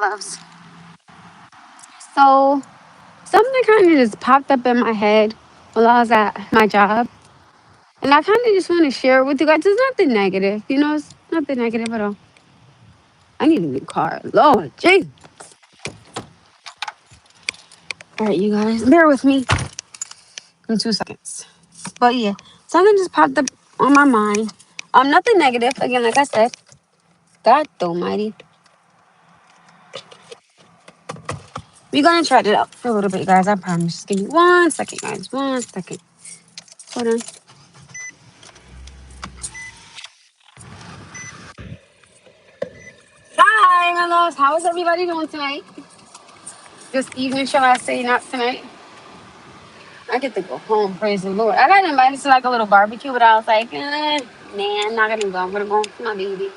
my loves. So something kind of just popped up in my head while I was at my job, and I kind of just want to share it with you guys. It's nothing negative, it's nothing negative at all. I need a new car. Lord, jeez. All right, you guys, bear with me in 2 seconds. But yeah, something just popped up on my mind. Nothing negative. Again, like I said, God Almighty. We're gonna try it out for a little bit, guys. I promise. Just give me 1 second, guys. 1 second. Hold on. Hi, my loves. How is everybody doing tonight? This evening, shall I say, not tonight. I get to go home, praise the Lord. I got invited to like a little barbecue, but I was like, nah, I'm not gonna go. I'm gonna go with my baby.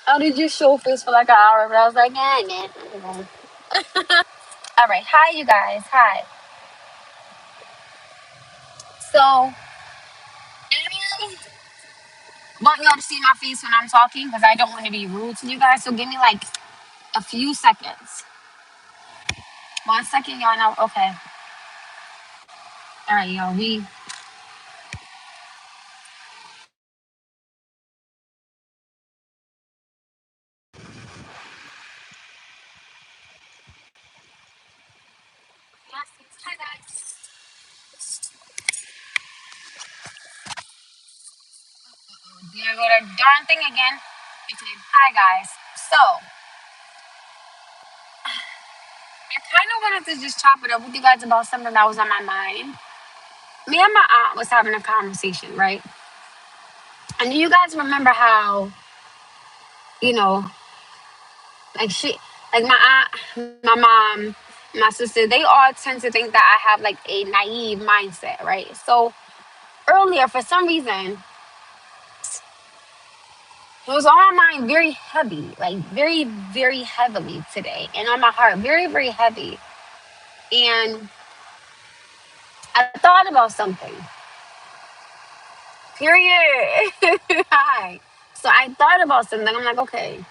I did just show face for like an hour, but I was like, nah, I'm gonna go. All right, hi, you guys. Hi. So, I want y'all to see my face when I'm talking because I don't want to be rude to you guys. So, give me like a few seconds. 1 second, y'all know. Okay. All right, y'all. Hi, guys. There go the darn thing again. Okay. Hi, guys. So, I kind of wanted to just chop it up with you guys about something that was on my mind. Me and my aunt was having a conversation, right? And do you guys remember how, you know, like like my aunt, my mom, my sister, they all tend to think that I have like a naive mindset, right? So earlier, for some reason, it was on my mind very heavy, like very, very heavily today, and on my heart, very, very heavy. And I thought about something. Period. Hi. So I thought about something. I'm like, okay,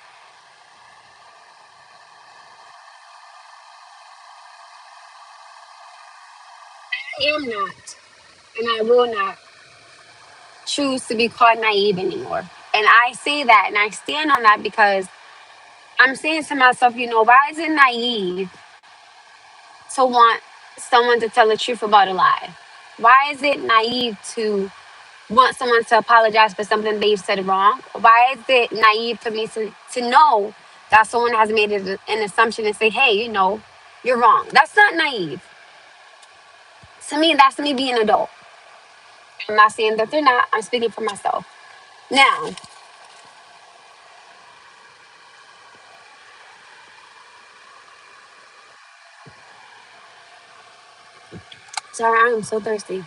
I am not, and I will not choose to be called naive anymore. And I say that and I stand on that because I'm saying to myself, why is it naive to want someone to tell the truth about a lie? Why is it naive to want someone to apologize for something they've said wrong? Why is it naive for me to know that someone has made an assumption and say, hey, you're wrong? That's not naive. To me, that's me being an adult. I'm not saying that they're not. I'm speaking for myself. Now, sorry, I am so thirsty.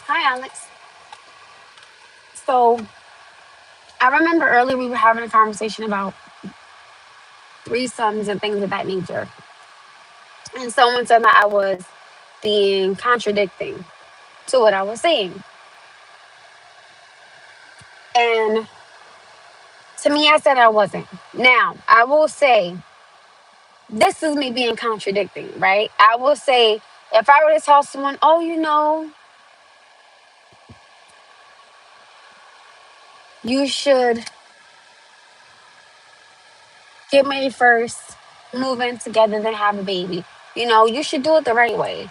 Hi, Alex. So, I remember earlier we were having a conversation about threesomes and things of that nature. And someone said that I was being contradicting to what I was saying. And to me, I said I wasn't. Now, I will say, this is me being contradicting, right? I will say, if I were to tell someone, oh, you should get married first, move in together, then have a baby. You should do it the right way.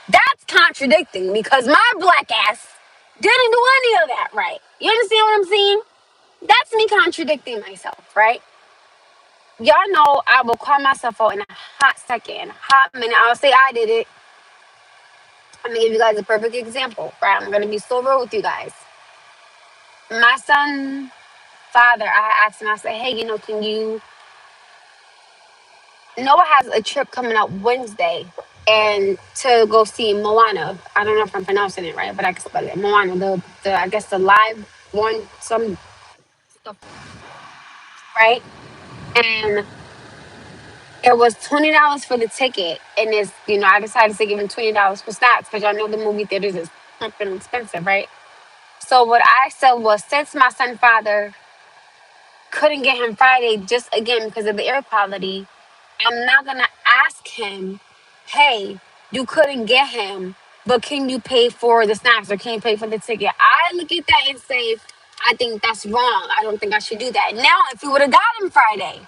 That's contradicting because my black ass didn't do any of that right. You understand what I'm saying? That's me contradicting myself, right? Y'all know I will call myself out in a hot second, in a hot minute. I'll say I did it. I'm gonna give you guys a perfect example, right? I'm gonna be so real with you guys. My son father, I asked him, I said, hey, can you Noah has a trip coming up Wednesday and to go see Moana. I don't know if I'm pronouncing it right, but I can spell it. Moana, the I guess the live one, some stuff, right? And it was $20 for the ticket, and I decided to give him $20 for snacks because y'all know the movie theaters is something expensive, right? So what I said was, since my son father couldn't get him Friday just again because of the air quality, I'm not gonna ask him, hey, you couldn't get him, but can you pay for the snacks or can you pay for the ticket? I look at that and say, I think that's wrong. I don't think I should do that. Now, if we would have got him Friday,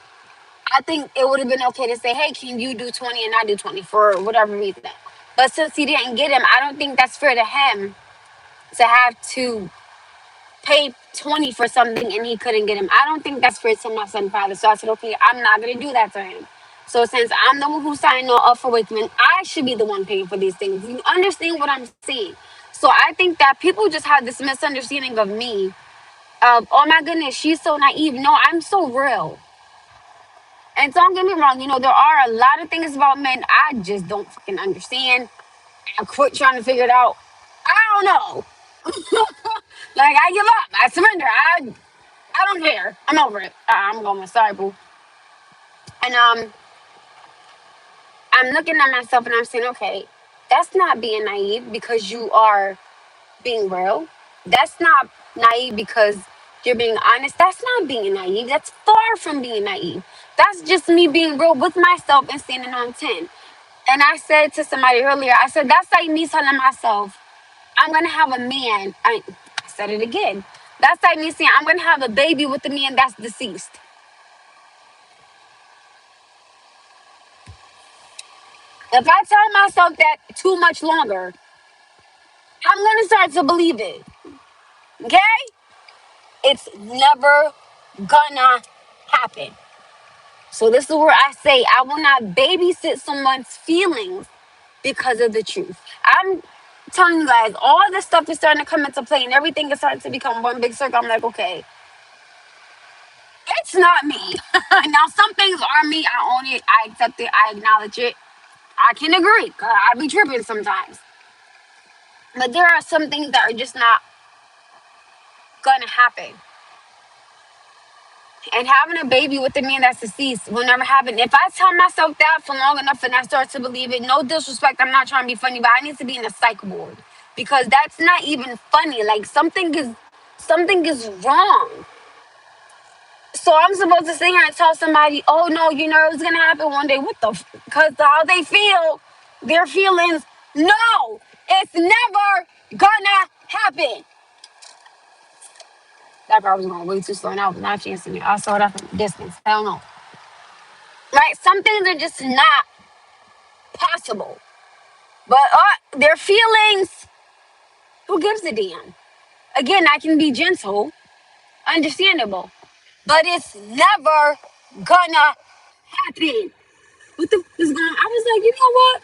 I think it would have been okay to say, hey, can you do 20 and I do 20 for whatever reason. But since he didn't get him, I don't think that's fair to him to have to pay 20 for something and he couldn't get him. I don't think that's fair to my son father. So I said, okay, I'm not gonna do that to him. So since I'm the one who signed up for Wakeman, I should be the one paying for these things. You understand what I'm saying? So I think that people just have this misunderstanding of me. Of, oh my goodness, she's so naive. No, I'm so real. And don't get me wrong, there are a lot of things about men I just don't fucking understand. I quit trying to figure it out. I don't know. Like I give up. I surrender. I don't care. I'm over it. I'm going with sorry, boo. And I'm looking at myself and I'm saying, okay, that's not being naive because you are being real. That's not naive because you're being honest. That's not being naive. That's far from being naive. That's just me being real with myself and standing on 10. And I said to somebody earlier, I said, that's like me telling myself, I'm going to have a man. I said it again. That's like me saying, I'm going to have a baby with a man that's deceased. If I tell myself that too much longer, I'm going to start to believe it. Okay? It's never gonna happen. So this is where I say I will not babysit someone's feelings because of the truth. I'm telling you guys, all this stuff is starting to come into play and everything is starting to become one big circle. I'm like, okay, it's not me. Now, some things are me. I own it. I accept it. I acknowledge it. I can agree. I be tripping sometimes. But there are some things that are just not gonna happen. And having a baby with a man that's deceased will never happen. If I tell myself that for long enough and I start to believe it, no disrespect, I'm not trying to be funny, but I need to be in a psych ward because that's not even funny. Like something is wrong. So I'm supposed to sit here and tell somebody, oh no, it's gonna happen one day. What the? Because how they feel, their feelings. No, it's never gonna happen. That girl was going way too slow, and I was not chancing it. I saw that from a distance. Hell no. Right? Some things are just not possible. But their feelings, who gives a damn? Again, I can be gentle, understandable, but it's never gonna happen. What the f is going on? I was like, you know what?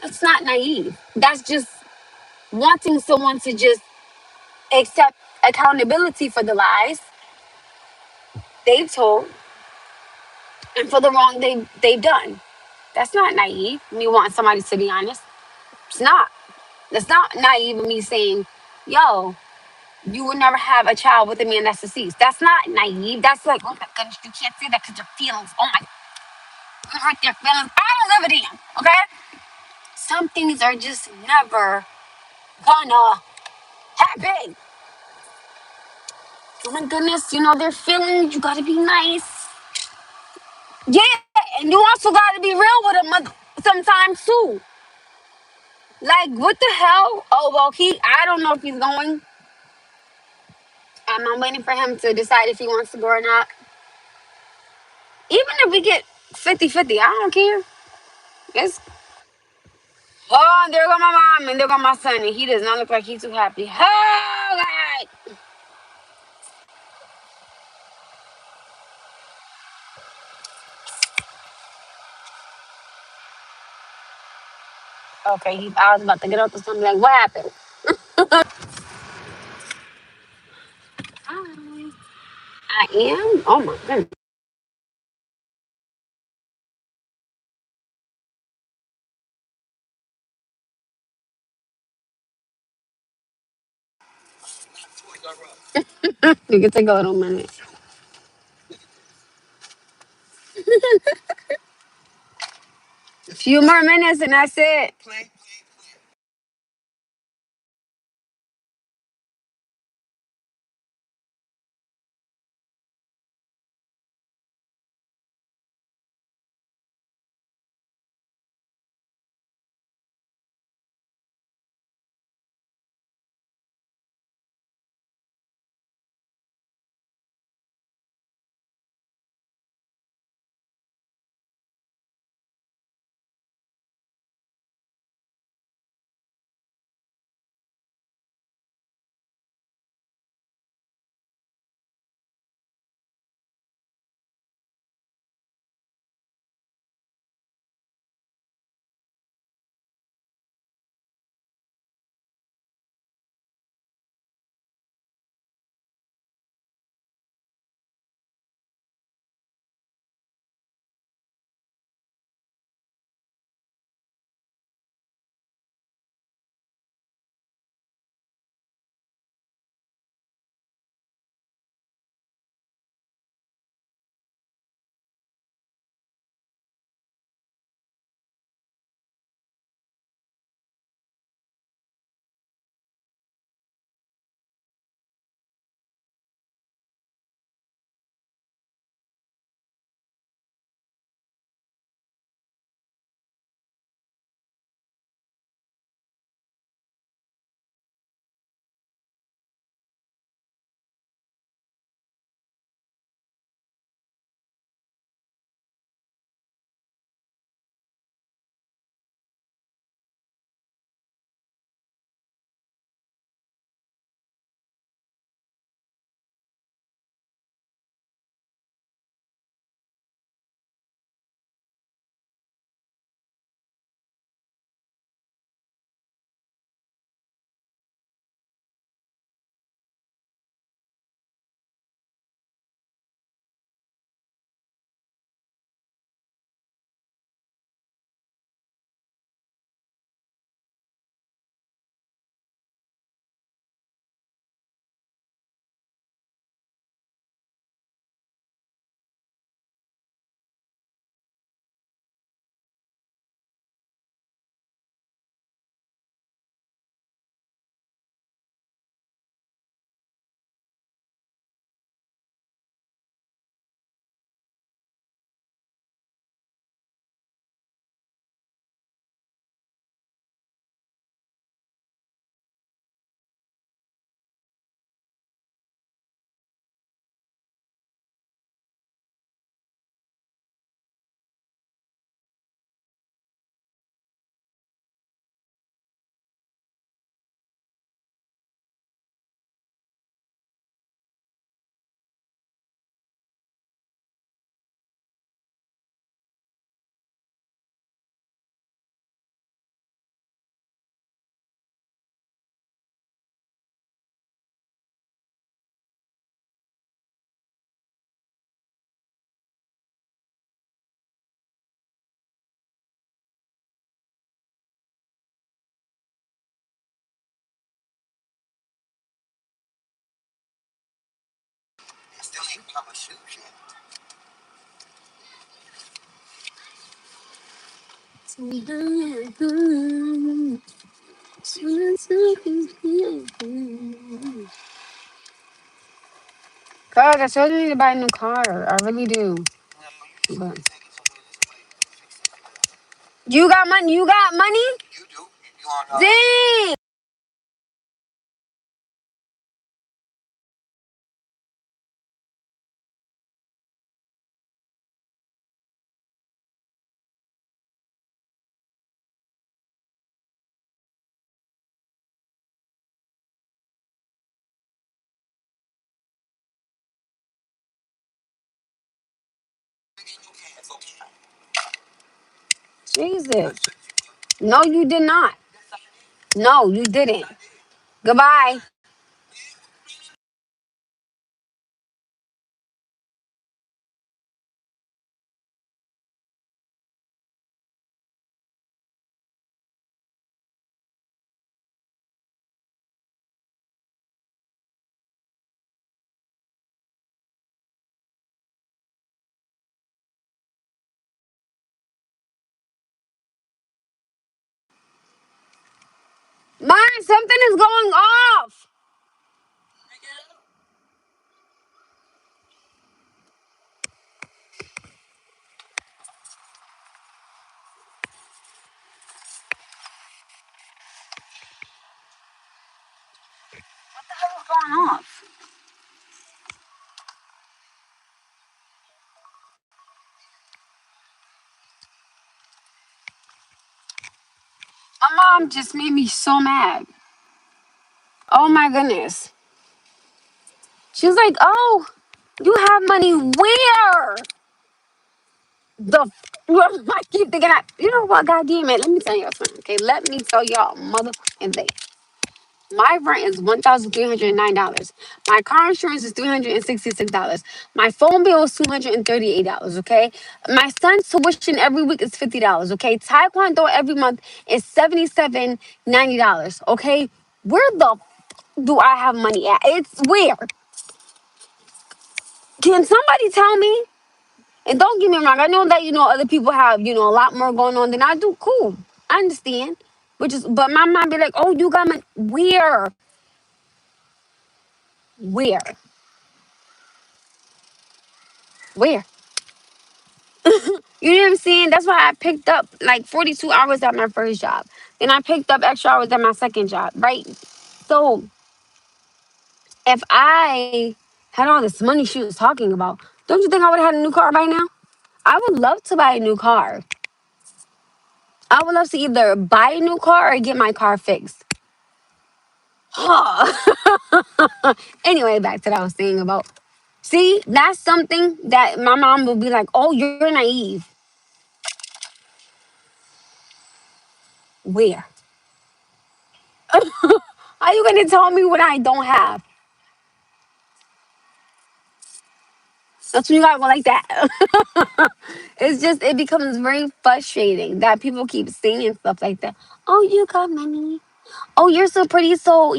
That's not naive. That's just wanting someone to just accept accountability for the lies they've told and for the wrong they've done. That's not naive. Me wanting somebody to be honest. It's not. That's not naive of me saying, yo, you would never have a child with a man that's deceased. That's not naive. That's like, oh my goodness, you can't say that because your feelings. Oh my, you hurt their feelings. I don't live a damn. Okay? Some things are just never gonna happen. Oh my goodness, their feelings. You gotta be nice. Yeah, and you also gotta be real with them sometimes too. Like, what the hell? Oh, well, I don't know if he's going. I'm waiting for him to decide if he wants to go or not. Even if we get 50-50, I don't care. It's, oh, there go my mom and there go my son, and he does not look like he's too happy. Oh, God. Okay, I was about to get up to something like, what happened? Hi. I am? Oh, my goodness. You can take a little minute. A few more minutes and that's it. Cause I still need to buy a new car. I really do. But you got money? You got money? Dang! Jesus. No, you did not. No, you didn't. Goodbye. Mine, something is going off. What's going off? My mom just made me so mad. Oh my goodness. She was like, "Oh, you have money where?" I keep thinking, you know what? God damn it. Let me tell y'all something. Okay, let me tell y'all, motherfucking thing. My rent is $1,309. My car insurance is $366. My phone bill is $238. Okay, my son's tuition every week is $50. Okay, Taekwondo every month is $77.90. Okay, where the do I have money at? It's where? Can somebody tell me? And don't get me wrong, I know that other people have a lot more going on than I do. Cool, I understand. But my mom be like, "Oh, you got money? Where? Where? Where?" You know what I'm saying? That's why I picked up like 42 hours at my first job. Then I picked up extra hours at my second job, right? So if I had all this money she was talking about, don't you think I would have had a new car by now? I would love to buy a new car. I would love to either buy a new car or get my car fixed. Anyway, back to what I was saying about. See, that's something that my mom will be like, "Oh, you're naive." Where? Are you gonna tell me what I don't have? That's when you gotta go like that. It becomes very frustrating that people keep saying stuff like that. "Oh, you got money. Oh, you're so pretty." So,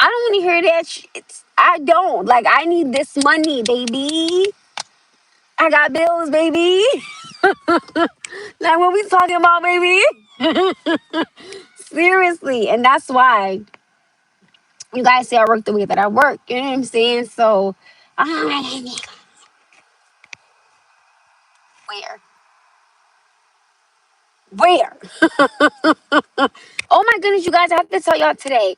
I don't want to hear that shit. I don't. Like, I need this money, baby. I got bills, baby. Like, what we talking about, baby? Seriously. And that's why you guys say I work the way that I work. You know what I'm saying? So, where? Where? Oh my goodness, you guys, I have to tell y'all today.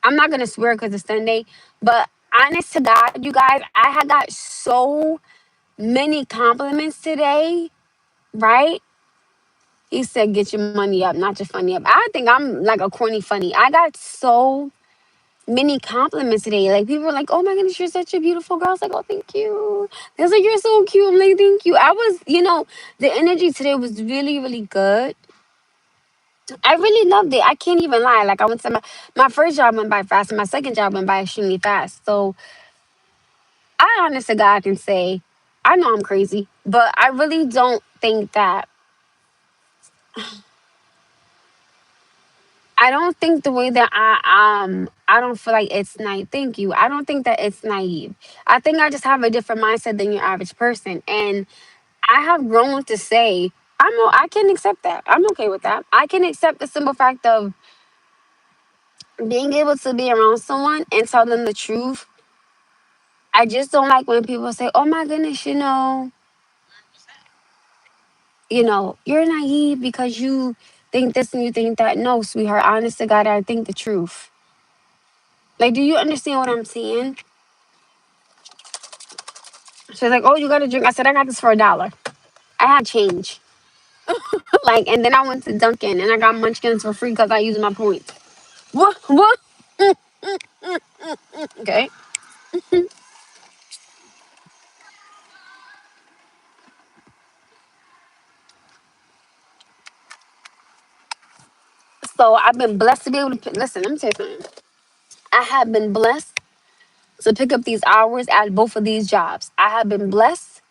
I'm not gonna swear because it's Sunday, but honest to God, you guys, I had got so many compliments today, right? He said, "Get your money up, not your funny up." I think I'm like a corny funny. I got so many compliments today. Like, people were like, "Oh my goodness, you're such a beautiful girl." I was like, "Oh, thank you." They was like, "You're so cute." I'm like, "Thank you." The energy today was really, really good. I really loved it. I can't even lie. Like, I went to my first job went by fast, and my second job went by extremely fast. So I honest to God can say, I know I'm crazy, but I really don't think that I don't think the way that I don't feel like it's naive. Thank you. I don't think that it's naive. I think I just have a different mindset than your average person, and I have grown to say I can accept that. I'm okay with that. I can accept the simple fact of being able to be around someone and tell them the truth. I just don't like when people say, "Oh my goodness, you're naive because you think this and you think that." No, sweetheart, honest to God, I think the truth. Like, do you understand what I'm saying? She's like, "Oh, you got a drink?" I said, "I got this for $1." I had change. Like, and then I went to Dunkin' and I got munchkins for free because I used my points. What? What? Okay. So I've been blessed to be able to listen. Let me tell you something. I have been blessed to pick up these hours at both of these jobs. I have been blessed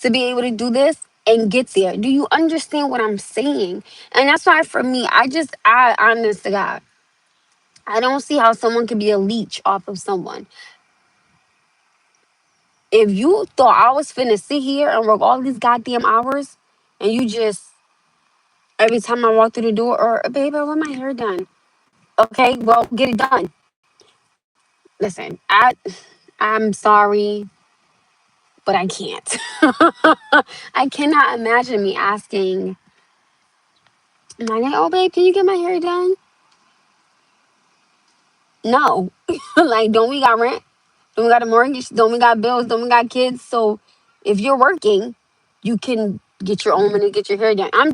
to be able to do this and get there. Do you understand what I'm saying? And that's why for me, I honest to God, I don't see how someone can be a leech off of someone. If you thought I was finna sit here and work all these goddamn hours and you just every time I walk through the door or babe, I want my hair done. Okay, well, get it done. Listen, I'm sorry, but I can't. I cannot imagine me asking my name, oh babe, can you get my hair done? No. Like, don't we got rent? Don't we got a mortgage? Don't we got bills? Don't we got kids? So if you're working, you can get your own money, get your hair done. I'm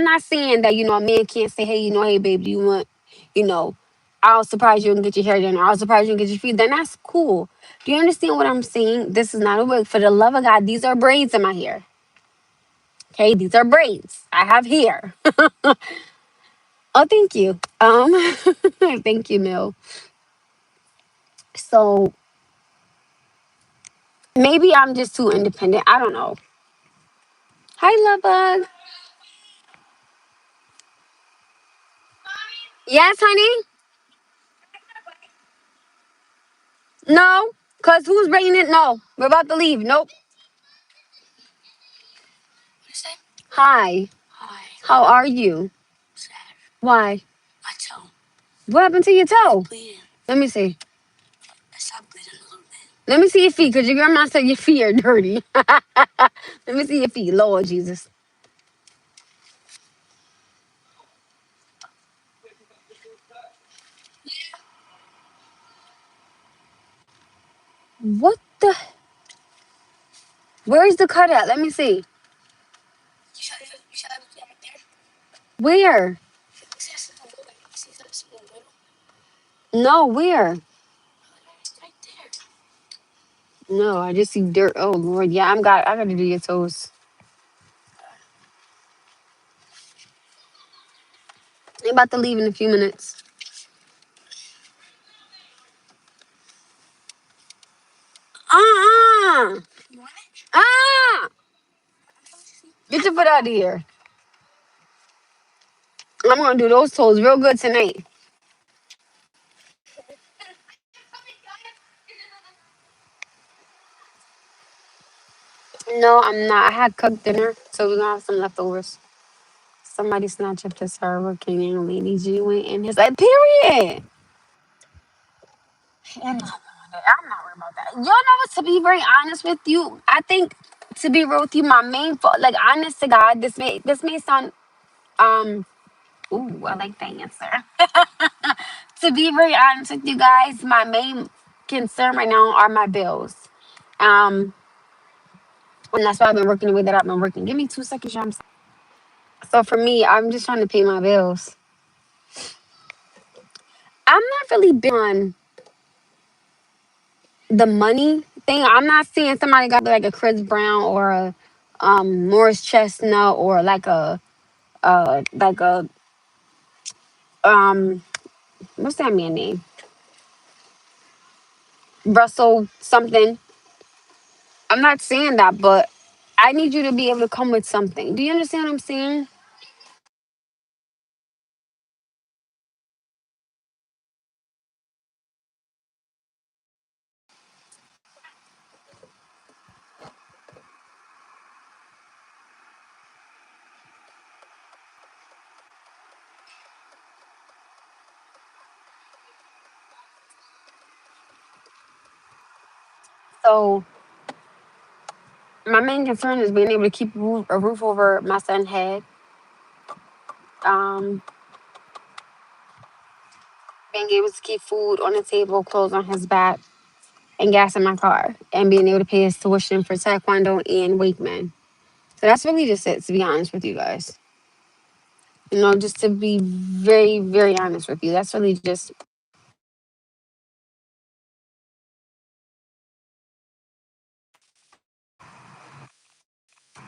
not saying that, a man can't say, hey, hey babe, do you want, you know, I'll surprise you and get your hair done, or I'll surprise you and get your feet done. That's cool. Do you understand what I'm saying? This is not a wig. For the love of God, these are braids in my hair. Okay, these are braids. I have hair. Oh, thank you. Thank you, Mill. So maybe I'm just too independent. I don't know. Hi, love bug. Yes, honey. No, cause who's bringing it? No, we're about to leave. Nope. Hi. How are you? Why? What happened to your toe? Let me see. Let me see your feet, cause your grandma said your feet are dirty. Let me see your feet, Lord Jesus. What the? Where's the cut at? Let me see. Where? No, where? No, I just see dirt. Oh Lord, yeah, I gotta do your toes. I'm about to leave in a few minutes. Uh-uh. Ah! Get your foot out of here. I'm gonna do those toes real good tonight. No, I'm not. I had cooked dinner, so we're gonna have some leftovers. Somebody snatched up the server. Kenyan lady G went in his like period. And I'm not worried about that. You know what? To be very honest with you, I think to be real with you, my main fault, like honest to God, this may sound um. Ooh, I like that answer. To be very honest with you guys, my main concern right now are my bills. Um, and that's why I've been working the way that I've been working. Give me 2 seconds, y'all. So for me, I'm just trying to pay my bills. I'm not really big on the money thing. I'm not seeing somebody got like a Chris Brown or a Morris Chestnut or like a um what's that man name? Russell something. I'm not saying that, but I need you to be able to come with something. Do you understand what I'm saying? So my main concern is being able to keep a roof over my son's head, um, being able to keep food on the table, clothes on his back, and gas in my car, and being able to pay his tuition for taekwondo and Wakeman. So that's really just it, to be honest with you guys. Just to be very, very honest with you, that's really just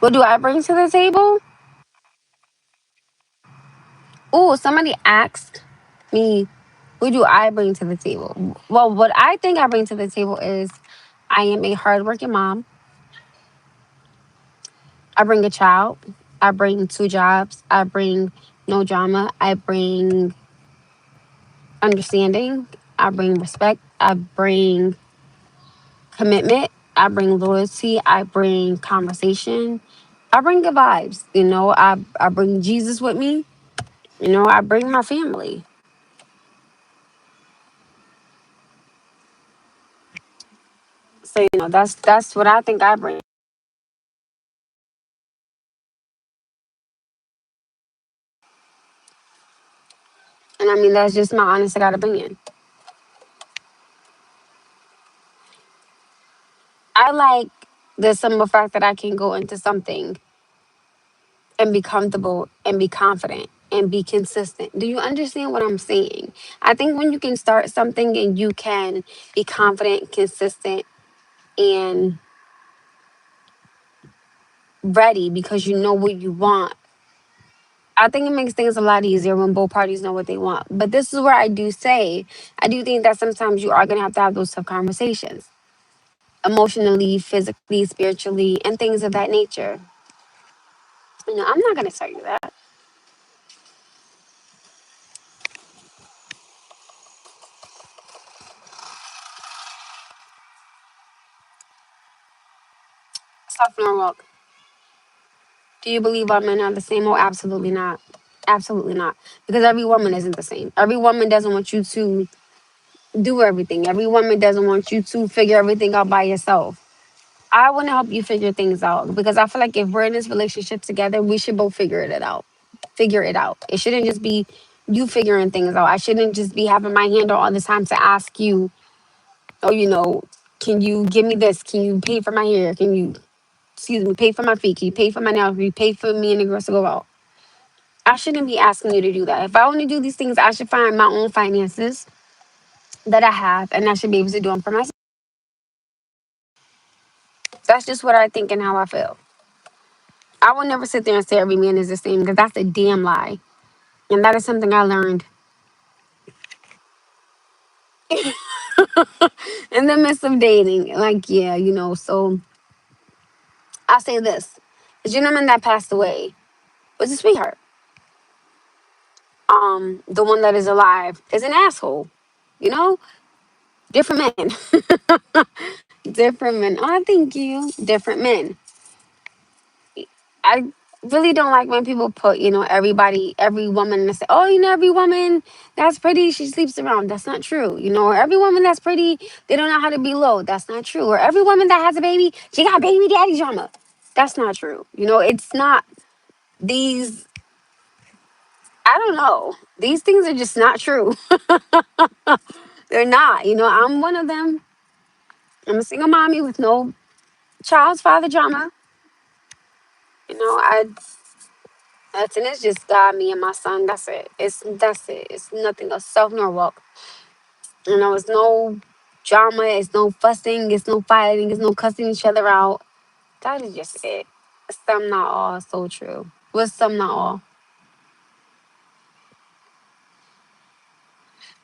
what do I bring to the table? Oh, somebody asked me, what do I bring to the table? Well, what I think I bring to the table is I am a hardworking mom. I bring a child. I bring two jobs. I bring no drama. I bring understanding. I bring respect. I bring commitment. I bring loyalty. I bring conversation. I bring good vibes. I bring Jesus with me. I bring my family. So that's what I think I bring. And I mean that's just my honest to God opinion. I like the simple fact that I can go into something and be comfortable and be confident and be consistent. Do you understand what I'm saying? I think when you can start something and you can be confident, consistent, and ready because you know what you want, I think it makes things a lot easier when both parties know what they want. But this is where I do say, I do think that sometimes you are going to have those tough conversations emotionally, physically, spiritually, and things of that nature. I'm not going to tell you that. Stop walk. Do you believe all men are the same? Oh, absolutely not. Absolutely not. Because every woman isn't the same. Every woman doesn't want you to do everything. Every woman doesn't want you to figure everything out by yourself. I want to help you figure things out because I feel like if we're in this relationship together, we should both figure it out. Figure it out. It shouldn't just be you figuring things out. I shouldn't just be having my hand on all the time to ask you, oh, can you give me this? Can you pay for my hair? Can you, excuse me, pay for my feet? Can you pay for my nails? Can you pay for me and the girls to go out? I shouldn't be asking you to do that. If I want to do these things, I should find my own finances that I have, and I should be able to do them for myself. That's just what I think and how I feel. I will never sit there and say every man is the same because that's a damn lie. And that is something I learned in the midst of dating. Like, yeah, so I'll say this. The gentleman that passed away was a sweetheart. The one that is alive is an asshole. You know? Different men. Different men. Oh, thank you. Different men. I really don't like when people put, every woman and say, oh, every woman that's pretty, she sleeps around. That's not true. Or every woman that's pretty, they don't know how to be low. That's not true. Or every woman that has a baby, she got baby daddy drama. That's not true. It's not these, I don't know. These things are just not true. They're not. I'm one of them. I'm a single mommy with no child's father drama. I That's and it's just God, me, and my son. That's it. It's nothing else. Self nor walk. It's no drama. It's no fussing. It's no fighting. It's no cussing each other out. That is just it. Some not all. So true. With some not all.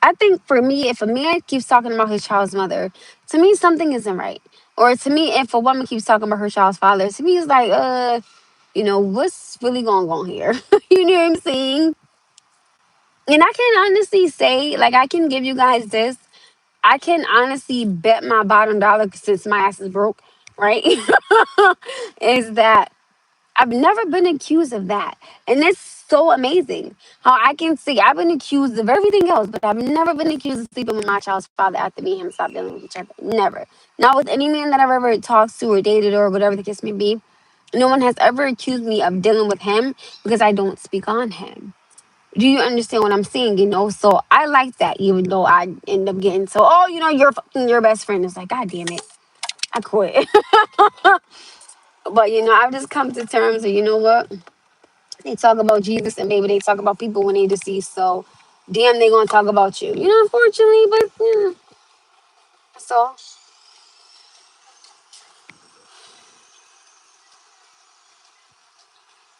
I think for me, if a man keeps talking about his child's mother, to me something isn't right. Or to me, if a woman keeps talking about her child's father, to me it's like, what's really going on here? You know what I'm saying? And I can honestly say, like, I can give you guys this. I can honestly bet my bottom dollar since my ass is broke, right? Is that I've never been accused of that. And it's so amazing how I can see I've been accused of everything else, but I've never been accused of sleeping with my child's father after me and him stopped dealing with each other. Never. Not with any man that I've ever talked to or dated or whatever the case may be. No one has ever accused me of dealing with him because I don't speak on him. Do you understand what I'm saying? So I like that, even though I end up getting so, oh, you're fucking your best friend. It's like, God damn it, I quit. But I've just come to terms with, what? They talk about Jesus and maybe they talk about people when they deceased. So damn, they gonna talk about you. Unfortunately, but that's all.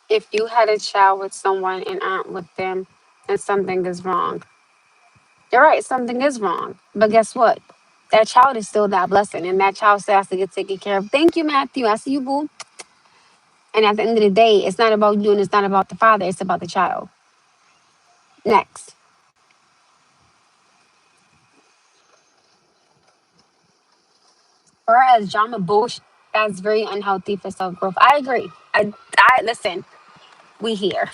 If you had a child with someone and aren't with them, then something is wrong. You're right, something is wrong. But guess what? That child is still that blessing, and that child still has to get taken care of. Thank you, Matthew. I see you, boo. And at the end of the day, it's not about you and it's not about the father, it's about the child. Next. Whereas Jama Bush, that's very unhealthy for self growth. I agree. I listen, we here.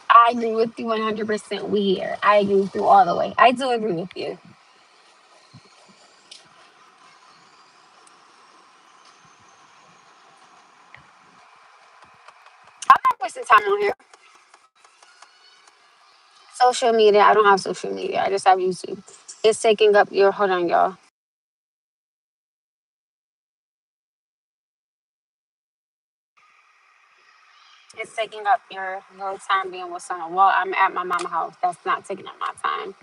I agree with you 100%. We here. I agree with you all the way. I do agree with you. I'm not wasting time on here. Social media, I don't have social media. I just have YouTube. It's taking up your, hold on, y'all. It's taking up your time being with someone. Well, I'm at my mama house. That's not taking up my time.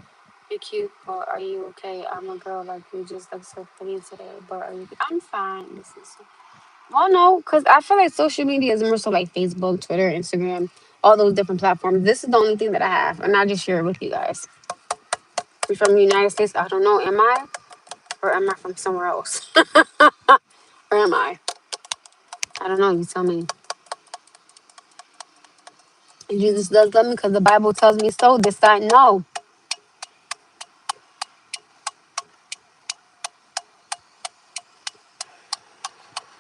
You're cute, but are you okay? I'm a girl like you. Just look so pretty today. But are you? I'm fine. This is. Well, no, because I feel like social media is more so like Facebook, Twitter, Instagram, all those different platforms. This is the only thing that I have, and I just share it with you guys. I'm from the United States. I don't know. Am I? Or am I from somewhere else? Or am I? I don't know. You tell me. And Jesus does love me because the Bible tells me so. This I know.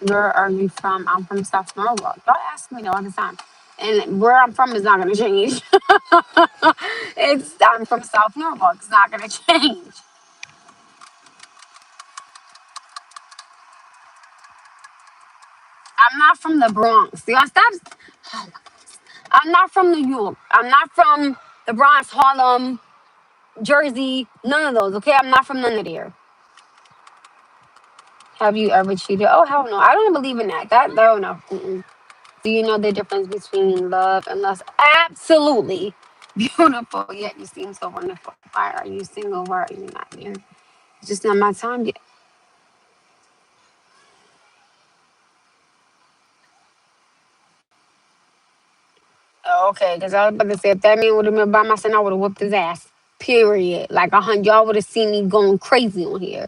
Where are you from? I'm from South Norwalk. Y'all ask me that all the time. And where I'm from is not going to change. I'm from South Norwalk. It's not going to change. I'm not from the Bronx. Y'all stop. I'm not from New York. I'm not from the Bronx, Harlem, Jersey. None of those. Okay, I'm not from none of there. Have you ever cheated? Oh hell no! I don't believe in that. No, no. Mm-mm. Do you know the difference between love and lust? Absolutely. Beautiful. Yet you seem so wonderful. Why are you single? Why are you not there? It's just not my time yet. Oh, okay, because I was about to say if that man would have been by my son, I would have whooped his ass. Period. Like 100, y'all would have seen me going crazy on here.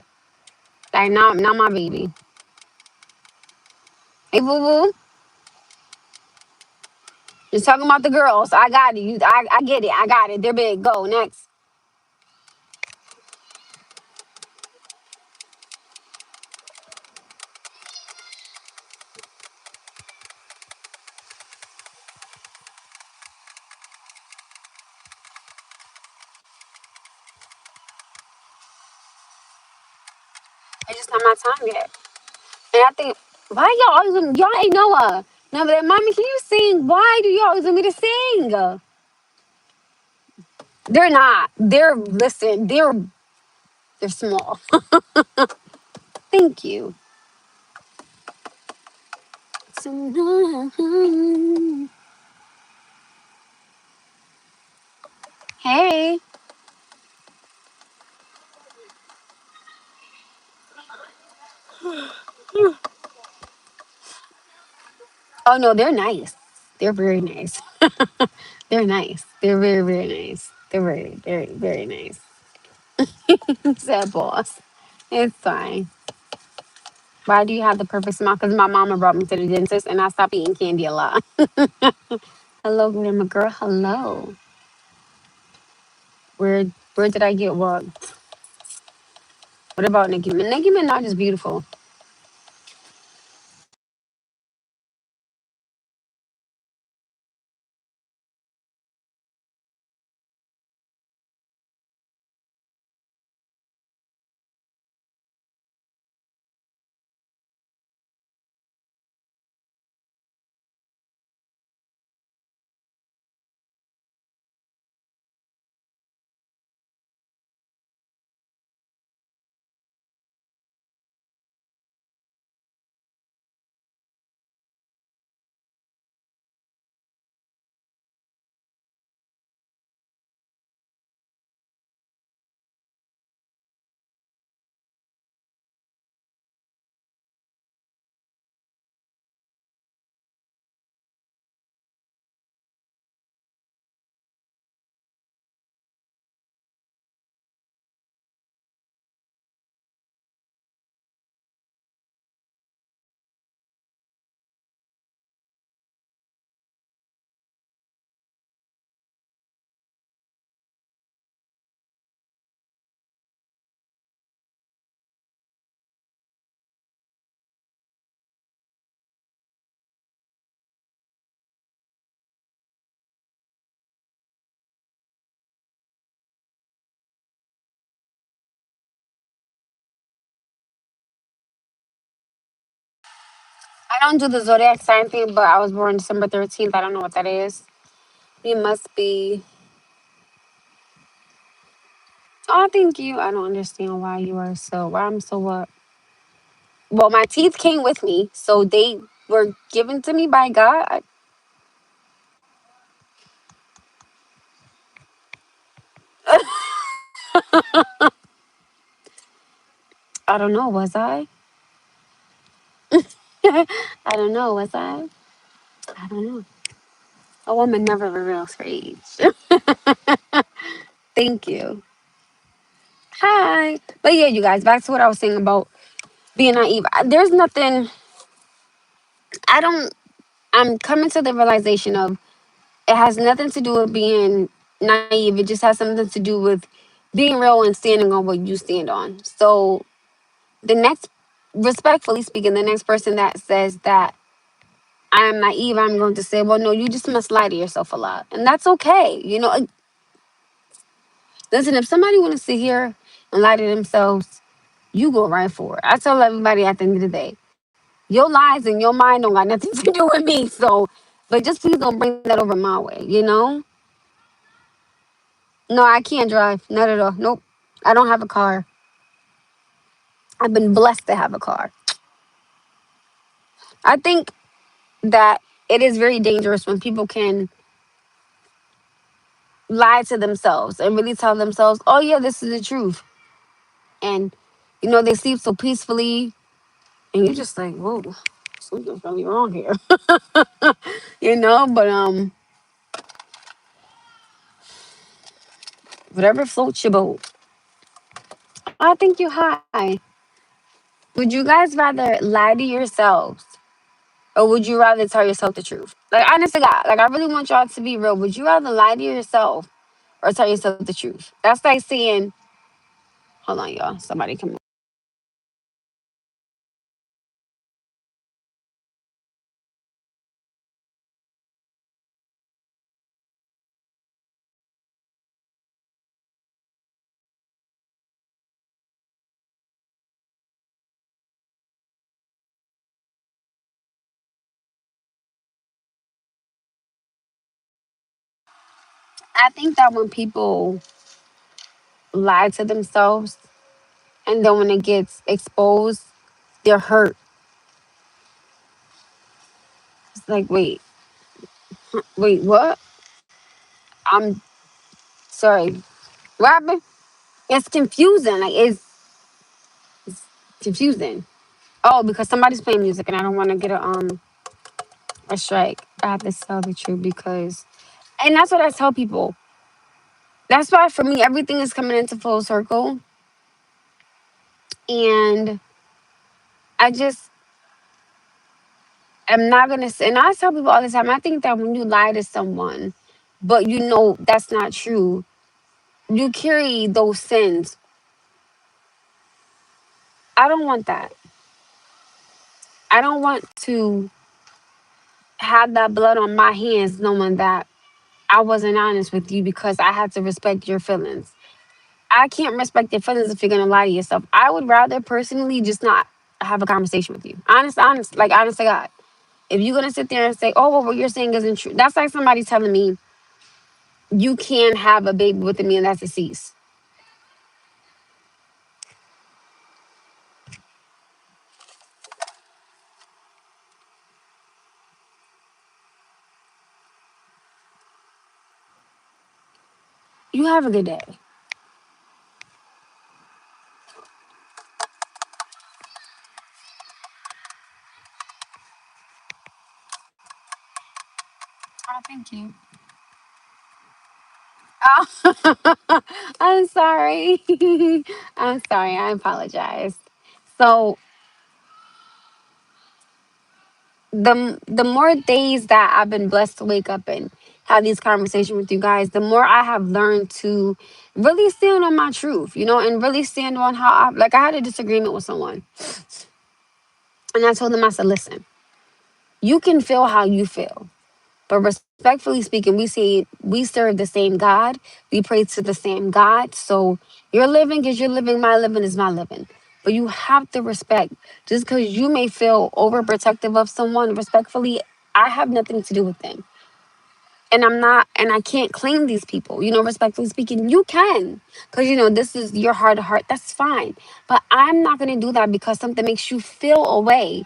Like not my baby. Hey boo boo, just talking about the girls. I got it. I get it. I got it. They're big. Go next. It's just not my time yet. And I think, why y'all always y'all ain't Noah? No, but mommy, can you sing? Why do y'all always want me to sing? They're not. They're small. Thank you. Hey. Oh no, they're nice. They're very nice. They're nice. They're very, very nice. They're very, very, very nice. Said boss. It's fine. Why do you have the perfect smile? Because my mama brought me to the dentist and I stopped eating candy a lot. Hello, grandma girl. Hello. Where did I get what? What about Nicki? Nicki Minaj is beautiful. I don't do the zodiac sign thing, but I was born December 13th. I don't know what that is. You must be. Oh, thank you. I don't understand why you are so. Why I'm so what? Well, my teeth came with me, so they were given to me by God. I don't know. Was I? I don't know. Was I? I don't know. A woman never reveals her age. Thank you. Hi. But yeah, you guys, back to what I was saying about being naive. There's nothing. I don't. I'm coming to the realization of it has nothing to do with being naive. It just has something to do with being real and standing on what you stand on. So the next, respectfully speaking, the next person that says that I am naive, I'm going to say, well, no, you just must lie to yourself a lot. And that's okay. Listen, if somebody want to sit here and lie to themselves, you go right for it. I tell everybody at the end of the day, your lies and your mind don't got nothing to do with me. So, but just please don't bring that over my way. No, I can't drive. Not at all. Nope. I don't have a car. I've been blessed to have a car. I think that it is very dangerous when people can lie to themselves and really tell themselves, oh, yeah, this is the truth. And, they sleep so peacefully. And you're just like, whoa, something's really wrong here. But whatever floats your boat. I think you high. Would you guys rather lie to yourselves or would you rather tell yourself the truth? Like, honest to God, like, I really want y'all to be real. Would you rather lie to yourself or tell yourself the truth? That's like saying, hold on, y'all. Somebody come on. I think that when people lie to themselves and then when it gets exposed, they're hurt. It's like, wait, what? I'm sorry. What happened? It's confusing. Like, it's confusing. Oh, because somebody's playing music and I don't want to get a strike. I have to tell the truth because, and that's what I tell people. That's why for me everything is coming into full circle, and I just am not gonna say. And I tell people all the time. I think that when you lie to someone, but that's not true, you carry those sins. I don't want that. I don't want to have that blood on my hands, knowing that I wasn't honest with you because I had to respect your feelings. I can't respect your feelings if you're gonna lie to yourself. I would rather personally just not have a conversation with you. Honest to God. If you're gonna sit there and say, "Oh, well, what you're saying isn't true," that's like somebody telling me you can't have a baby with me and that's deceased. You have a good day. Oh, thank you. Oh, I'm sorry. I'm sorry. I apologize. So the more days that I've been blessed to wake up and have these conversations with you guys, the more I have learned to really stand on my truth, and really stand on how I had a disagreement with someone, and I told them, I said, listen, you can feel how you feel, but respectfully speaking, we say we serve the same God, we pray to the same God, so your living is your living, my living is my living. But you have to respect. Just because you may feel overprotective of someone, respectfully, I have nothing to do with them. And I'm not, and I can't claim these people, respectfully speaking. You can, because, this is your heart to heart. That's fine. But I'm not going to do that because something makes you feel away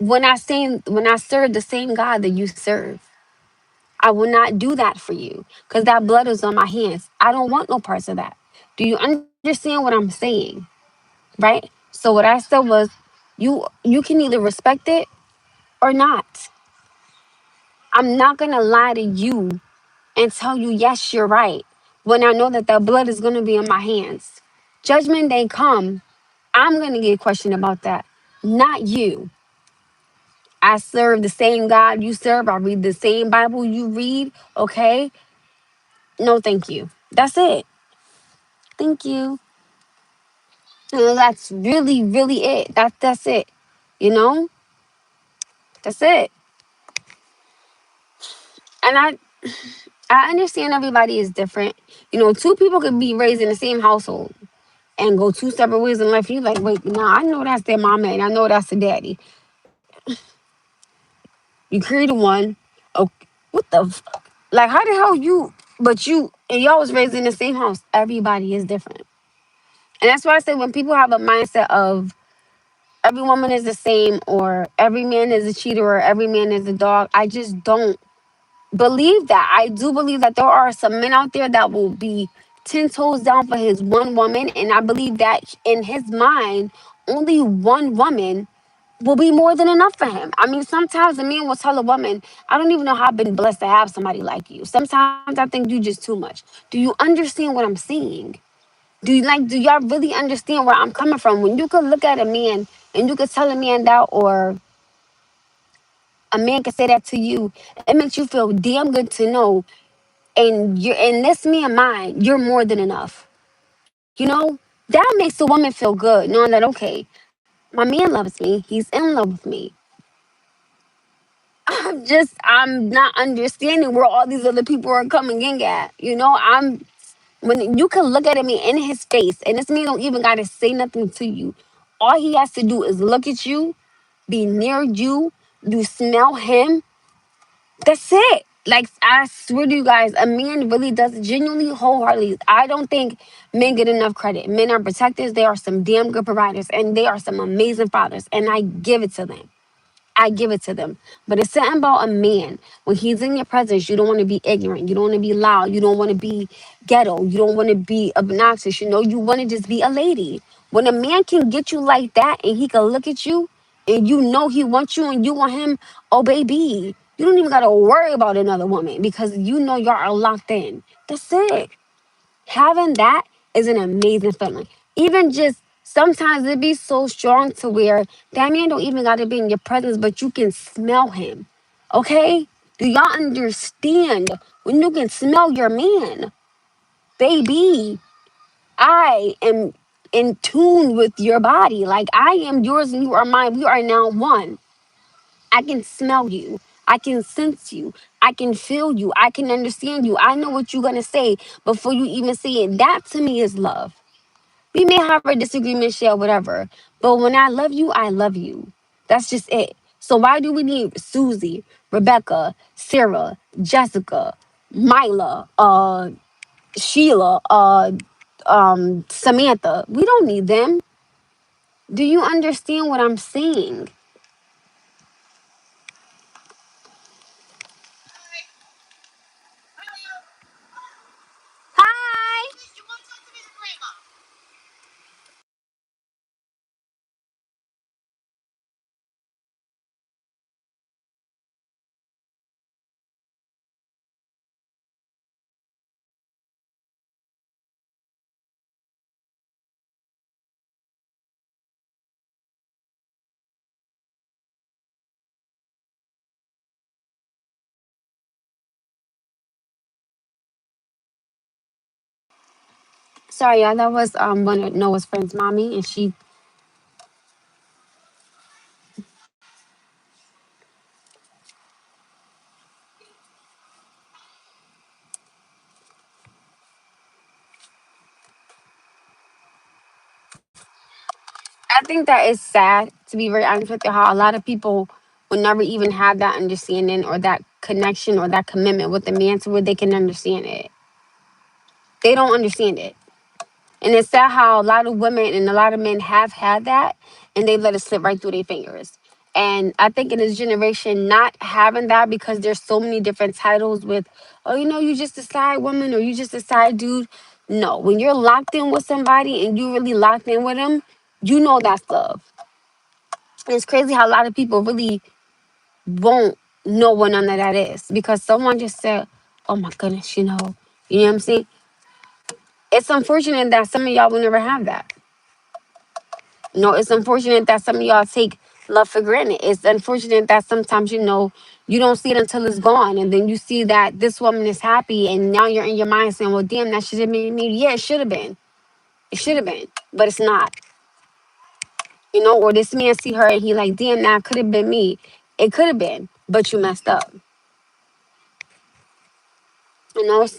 when I serve the same God that you serve. I will not do that for you because that blood is on my hands. I don't want no parts of that. Do you understand what I'm saying? Right? So what I said was, you can either respect it or not. I'm not gonna lie to you and tell you yes, you're right when I know that that blood is gonna be on my hands. Judgment day come. I'm gonna get questioned about that, not you. I serve the same God you serve. I read the same Bible you read. Okay, no, thank you. That's it. Thank you. That's really, really it. That's it. You know, that's it. And I understand everybody is different. Two people could be raised in the same household and go two separate ways in life. You like, wait, nah, I know that's their mama and I know that's the daddy. You created one. Oh, what the? Like, how the hell you? But you and y'all was raised in the same house. Everybody is different, and that's why I say when people have a mindset of every woman is the same or every man is a cheater or every man is a dog, I just don't believe that. I do believe that there are some men out there that will be 10 toes down for his one woman. And I believe that in his mind, only one woman will be more than enough for him. I mean, sometimes a man will tell a woman, I don't even know how I've been blessed to have somebody like you. Sometimes I think you just too much. Do you understand what I'm saying? Do y'all really understand where I'm coming from? When you could look at a man and you could tell a man that, or a man could say that to you, it makes you feel damn good to know and you're in this man mind, you're more than enough. That makes a woman feel good, knowing that okay, my man loves me, he's in love with me. I'm not understanding where all these other people are coming in at. I'm when you can look at me in his face, and this man don't even gotta say nothing to you. All he has to do is look at you, be near you, you smell him. That's it. Like, I swear to you guys, a man really does genuinely, wholeheartedly. I don't think men get enough credit. Men are protectors. They are some damn good providers, and they are some amazing fathers. And I give it to them. I give it to them. But it's something about a man. When he's in your presence, you don't want to be ignorant. You don't want to be loud. You don't want to be ghetto. You don't want to be obnoxious. You want to just be a lady. When a man can get you like that and he can look at you and you know he wants you and you want him, oh, baby, you don't even got to worry about another woman because you know y'all are locked in. That's it. Having that is an amazing feeling. Even just sometimes it be so strong to where that man don't even got to be in your presence, but you can smell him. Okay? Do y'all understand when you can smell your man? Baby, I am in tune with your body. Like I am yours and you are mine. We are now one. I can smell you. I can sense you. I can feel you. I can understand you. I know what you're going to say before you even say it. That to me is love. We may have a disagreement, share, whatever. But when I love you, I love you. That's just it. So why do we need Susie, Rebecca, Sarah, Jessica, Mila, Sheila, Samantha? We don't need them. Do you understand what I'm saying? Hi. Sorry, yeah, that was one of Noah's friends, mommy, and she. think that it's sad, to be very honest with you, how a lot of people will never even have that understanding or that connection or that commitment with the man to where they can understand it. They don't understand it. And it's sad how a lot of women and a lot of men have had that and they let it slip right through their fingers. And I think in this generation, not having that because there's so many different titles with, oh, you just a side woman or you just a side dude. No, when you're locked in with somebody and you really locked in with them, you know that's love. And it's crazy how a lot of people really won't know what none of that is because someone just said, oh my goodness, you know what I'm saying? It's unfortunate that some of y'all will never have that. It's unfortunate that some of y'all take love for granted. It's unfortunate that sometimes, you don't see it until it's gone. And then you see that this woman is happy and now you're in your mind saying, well, damn, that should have been me. Yeah, it should have been. It should have been, but it's not. Or this man see her and he like, damn, that could have been me. It could have been, but you messed up.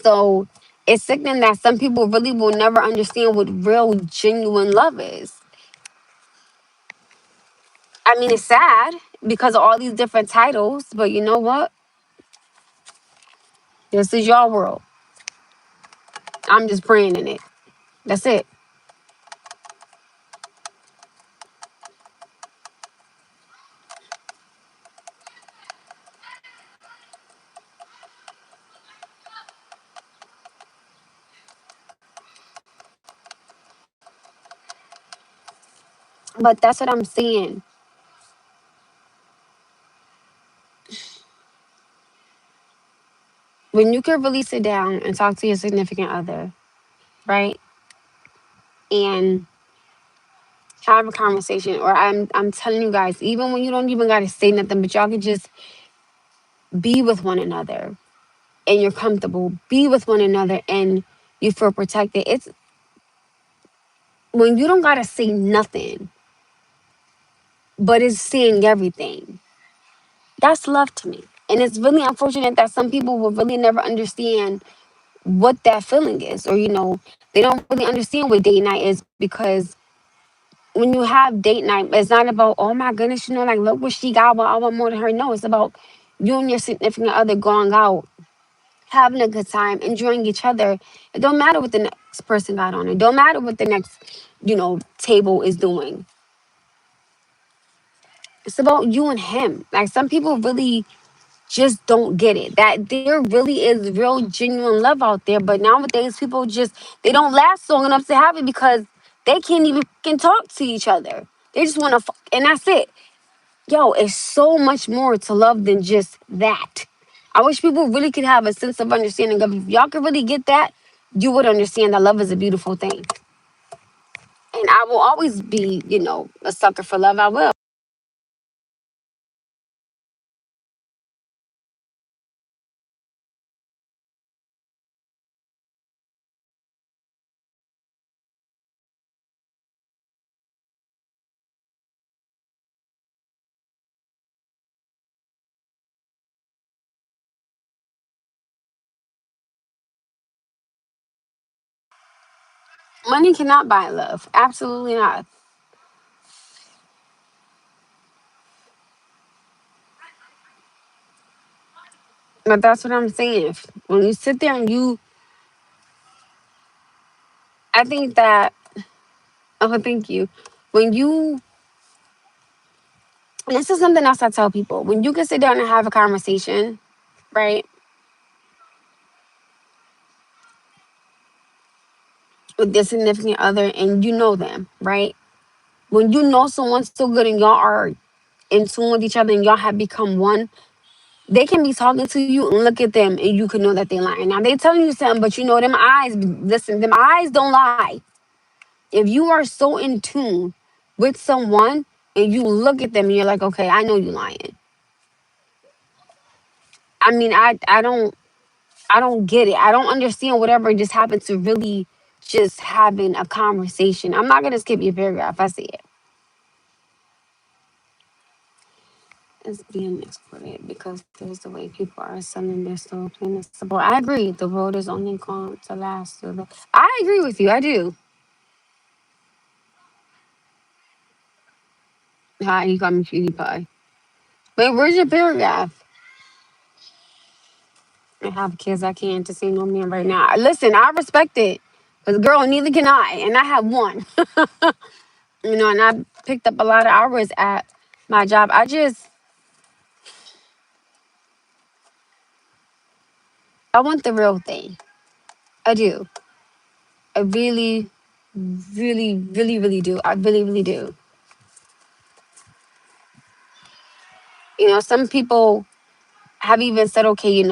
So it's sickening that some people really will never understand what real, genuine love is. I mean, it's sad because of all these different titles, but you know what? This is your world. I'm just praying in it. That's it. But that's what I'm saying. When you can really sit down and talk to your significant other, right? And have a conversation, or I'm telling you guys, even when you don't even gotta say nothing, but y'all can just be with one another and you're comfortable, be with one another and you feel protected. It's when you don't gotta say nothing, but it's saying everything. That's love to me. And it's really unfortunate that some people will really never understand what that feeling is, or they don't really understand what date night is, because when you have date night, it's not about, oh my goodness, like, look what she got, well, I want more than her. No, it's about you and your significant other going out, having a good time, enjoying each other. It don't matter what the next person got on. It don't matter what the next table is doing. It's about you and him. Like, some people really just don't get it, that there really is real, genuine love out there. But nowadays, people just, they don't last long enough to have it because they can't even can talk to each other. They just want to, and that's it. Yo, it's so much more to love than just that. I wish people really could have a sense of understanding of, if y'all could really get that, you would understand that love is a beautiful thing. And I will always be, a sucker for love. I will. Money cannot buy love. Absolutely not. But that's what I'm saying. When you sit there and I think that, oh, thank you. When you, this is something else I tell people. When you can sit down and have a conversation, right, with your significant other, and you know them, right? When you know someone so good and y'all are in tune with each other and y'all have become one, they can be talking to you and look at them and you can know that they're lying. Now they telling you something, but them eyes, listen, them eyes don't lie. If you are so in tune with someone and you look at them and you're like, okay, I know you lying. I mean, I don't get it. I don't understand whatever just happened to really just having a conversation. I'm not gonna skip your paragraph. I see it. It's being exploited because there's the way people are selling their soul plain and simple. I agree. The world is only going to last through the. I agree with you. I do. Hi, he called me cutie pie. Wait, where's your paragraph? I have kids. I can't just see no man right now. Listen, I respect it. Because, girl, neither can I. And I have one. And I picked up a lot of hours at my job. I want the real thing. I do. I really, really, really, really do. I really, really do. Some people have even said, okay,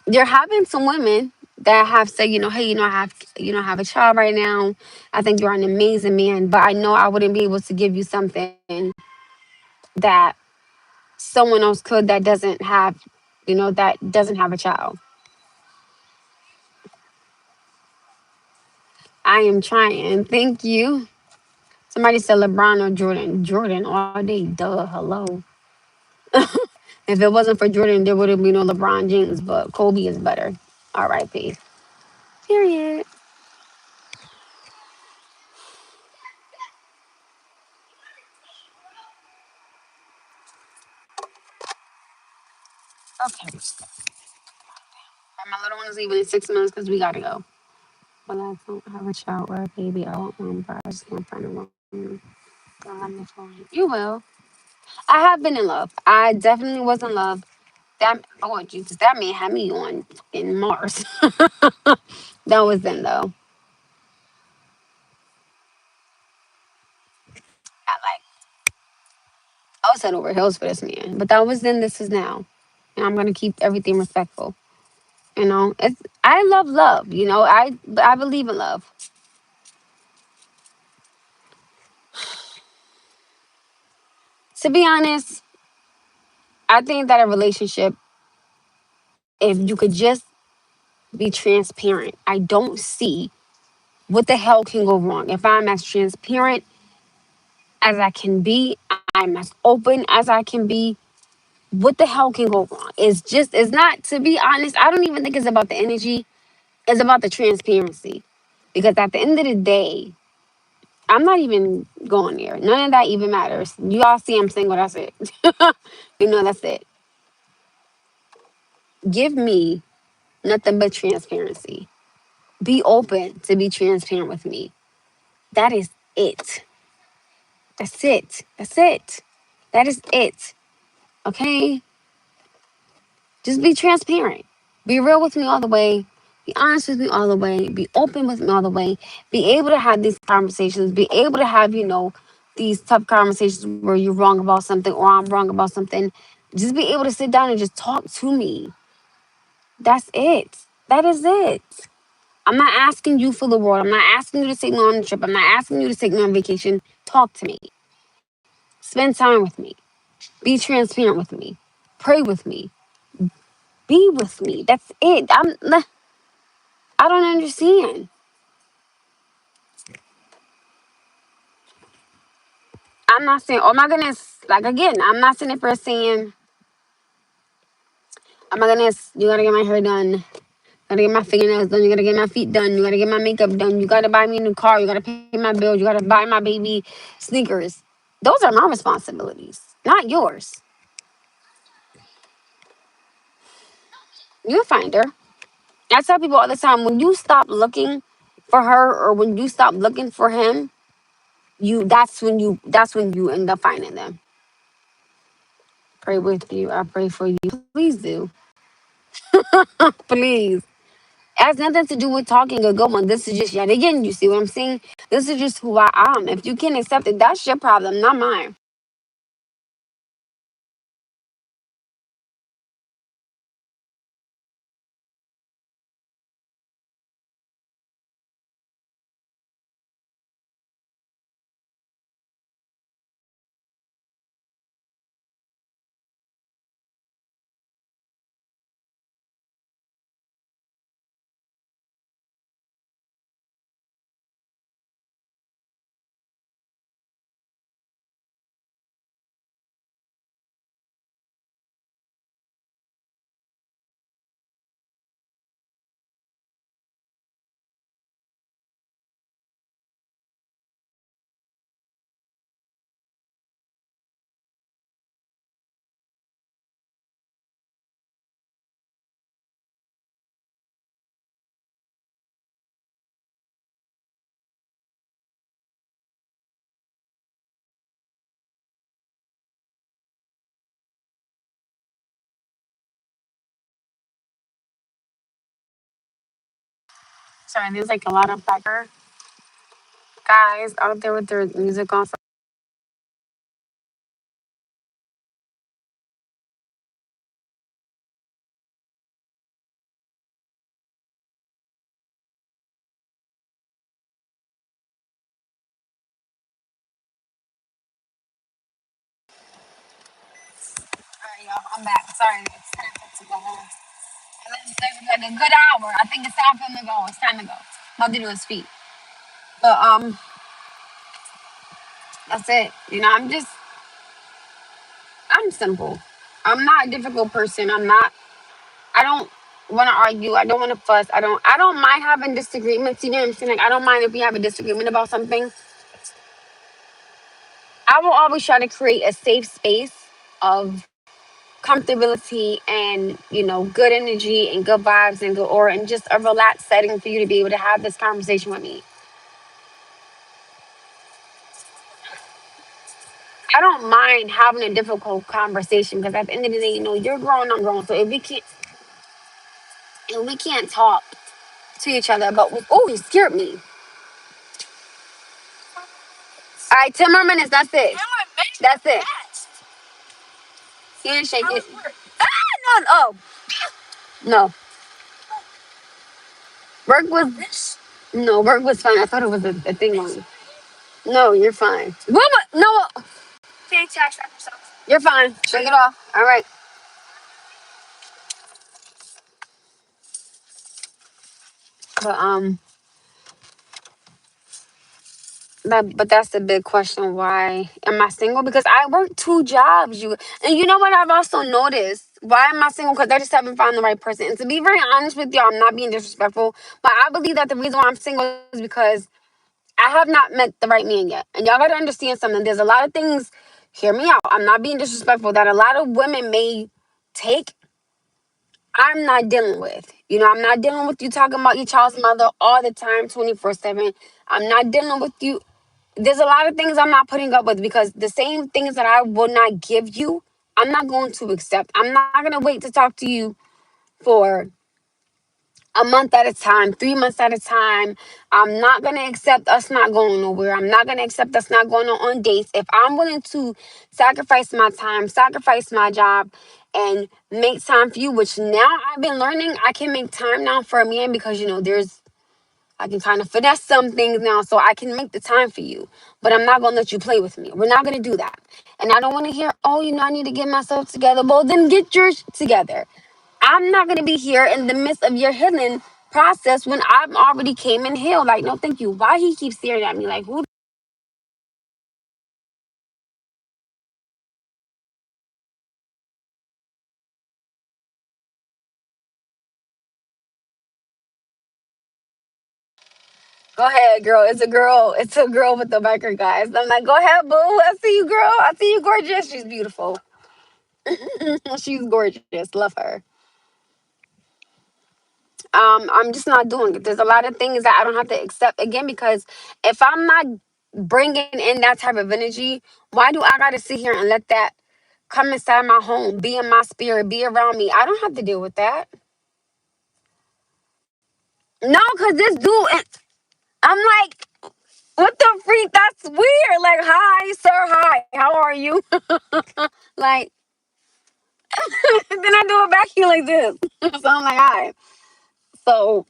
there have been some women that have said, hey, I have a child right now. I think you're an amazing man, but I know I wouldn't be able to give you something that someone else could that doesn't have, that doesn't have a child. I am trying. Thank you. Somebody said LeBron or Jordan. Jordan all day. Duh. Hello. If it wasn't for Jordan, there wouldn't be no LeBron James, but Kobe is better. R.I.P. Period. Okay. My little one is leaving in 6 minutes because we gotta go. But I don't have a child or a baby. I want one, but I just can't find a woman. Don't have the phone. You will. I have been in love. I definitely was in love. Oh Jesus, that man had me on in Mars. That was then though. I was head over heels for this man. But that was then, this is now. And I'm gonna keep everything respectful. I love love, I believe in love. To be honest, I think that a relationship, if you could just be transparent, I don't see what the hell can go wrong. If I'm as transparent as I can be, I'm as open as I can be. What the hell can go wrong? It's not, to be honest, I don't even think it's about the energy. It's about the transparency. Because at the end of the day, I'm not even going there. None of that even matters. You all see I'm single, that's it. That's it. Give me nothing but transparency. Be open to be transparent with me. That is it. That's it. That's it. That is it. Okay? Just be transparent. Be real with me all the way. Be honest with me all the way. Be open with me all the way. Be able to have these conversations. Be able to have, these tough conversations where you're wrong about something or I'm wrong about something. Just be able to sit down and just talk to me. That's it. That is it. I'm not asking you for the world. I'm not asking you to take me on a trip. I'm not asking you to take me on vacation. Talk to me. Spend time with me. Be transparent with me. Pray with me. Be with me. That's it. I don't understand. I'm not saying, oh my goodness, like again, I'm not sitting there saying, oh my goodness, you gotta get my hair done. Gotta get my fingernails done. You gotta get my feet done. You gotta get my makeup done. You gotta buy me a new car. You gotta pay my bills. You gotta buy my baby sneakers. Those are my responsibilities, not yours. You'll find her. I tell people all the time, when you stop looking for her or when you stop looking for him, that's when you end up finding them. Pray with you. I pray for you. Please do. Please. It has nothing to do with talking a good one. This is just yet again, you see what I'm saying? This is just who I am. If you can't accept it, that's your problem, not mine. Sorry, there's like a lot of biker guys out there with their music on. Alright, y'all, I'm back. Sorry, it's time to go home. I let him stay for like a good hour. I think it's time for him to go. It's time to go. I'm about to do his feet. But that's it. You know, I'm simple. I'm not a difficult person. I don't want to argue. I don't want to fuss. I don't mind having disagreements. You know what I'm saying? Like, I don't mind if we have a disagreement about something. I will always try to create a safe space of comfortability and, good energy and good vibes and good aura and just a relaxed setting for you to be able to have this conversation with me. I don't mind having a difficult conversation because at the end of the day, you're grown, I'm grown. So if we can't talk to each other about, oh, he scared me. All right, 10 more minutes. That's it. That's it. You didn't shake it. No, oh, no. Work was, no, work was fine. I thought it was a thing on. No, you're fine. No, you're fine. Shake it off. All right. But, but that's the big question. Why am I single? Because I work two jobs. And you know what I've also noticed? Why am I single? Because I just haven't found the right person. And to be very honest with you, I'm not being disrespectful, but I believe that the reason why I'm single is because I have not met the right man yet. And y'all gotta understand something. There's a lot of things. Hear me out. I'm not being disrespectful. That a lot of women may take. I'm not dealing with. I'm not dealing with you talking about your child's mother all the time, 24/7. I'm not dealing with you. There's a lot of things I'm not putting up with because the same things that I will not give you, I'm not going to accept. I'm not going to wait to talk to you for a month at a time, 3 months at a time. I'm not going to accept us not going nowhere. I'm not going to accept us not going on dates. If I'm willing to sacrifice my time, sacrifice my job, and make time for you, which now I've been learning, I can make time now for a man because, I can kind of finesse some things now so I can make the time for you. But I'm not going to let you play with me. We're not going to do that. And I don't want to hear, oh, I need to get myself together. Well, then get yours together. I'm not going to be here in the midst of your healing process when I've already came and healed. Like, no, thank you. Why he keeps staring at me? Like, who? Go ahead, girl. It's a girl. It's a girl with the biker guys. I'm like, go ahead, boo. I see you, girl. I see you, gorgeous. She's beautiful. She's gorgeous. Love her. I'm just not doing it. There's a lot of things that I don't have to accept again because if I'm not bringing in that type of energy, why do I gotta sit here and let that come inside my home, be in my spirit, be around me? I don't have to deal with that. No, cause this dude, I'm like, what the freak? That's weird. Like, hi, sir, hi, how are you? Like, then I do it back here like this. So I'm like, hi. So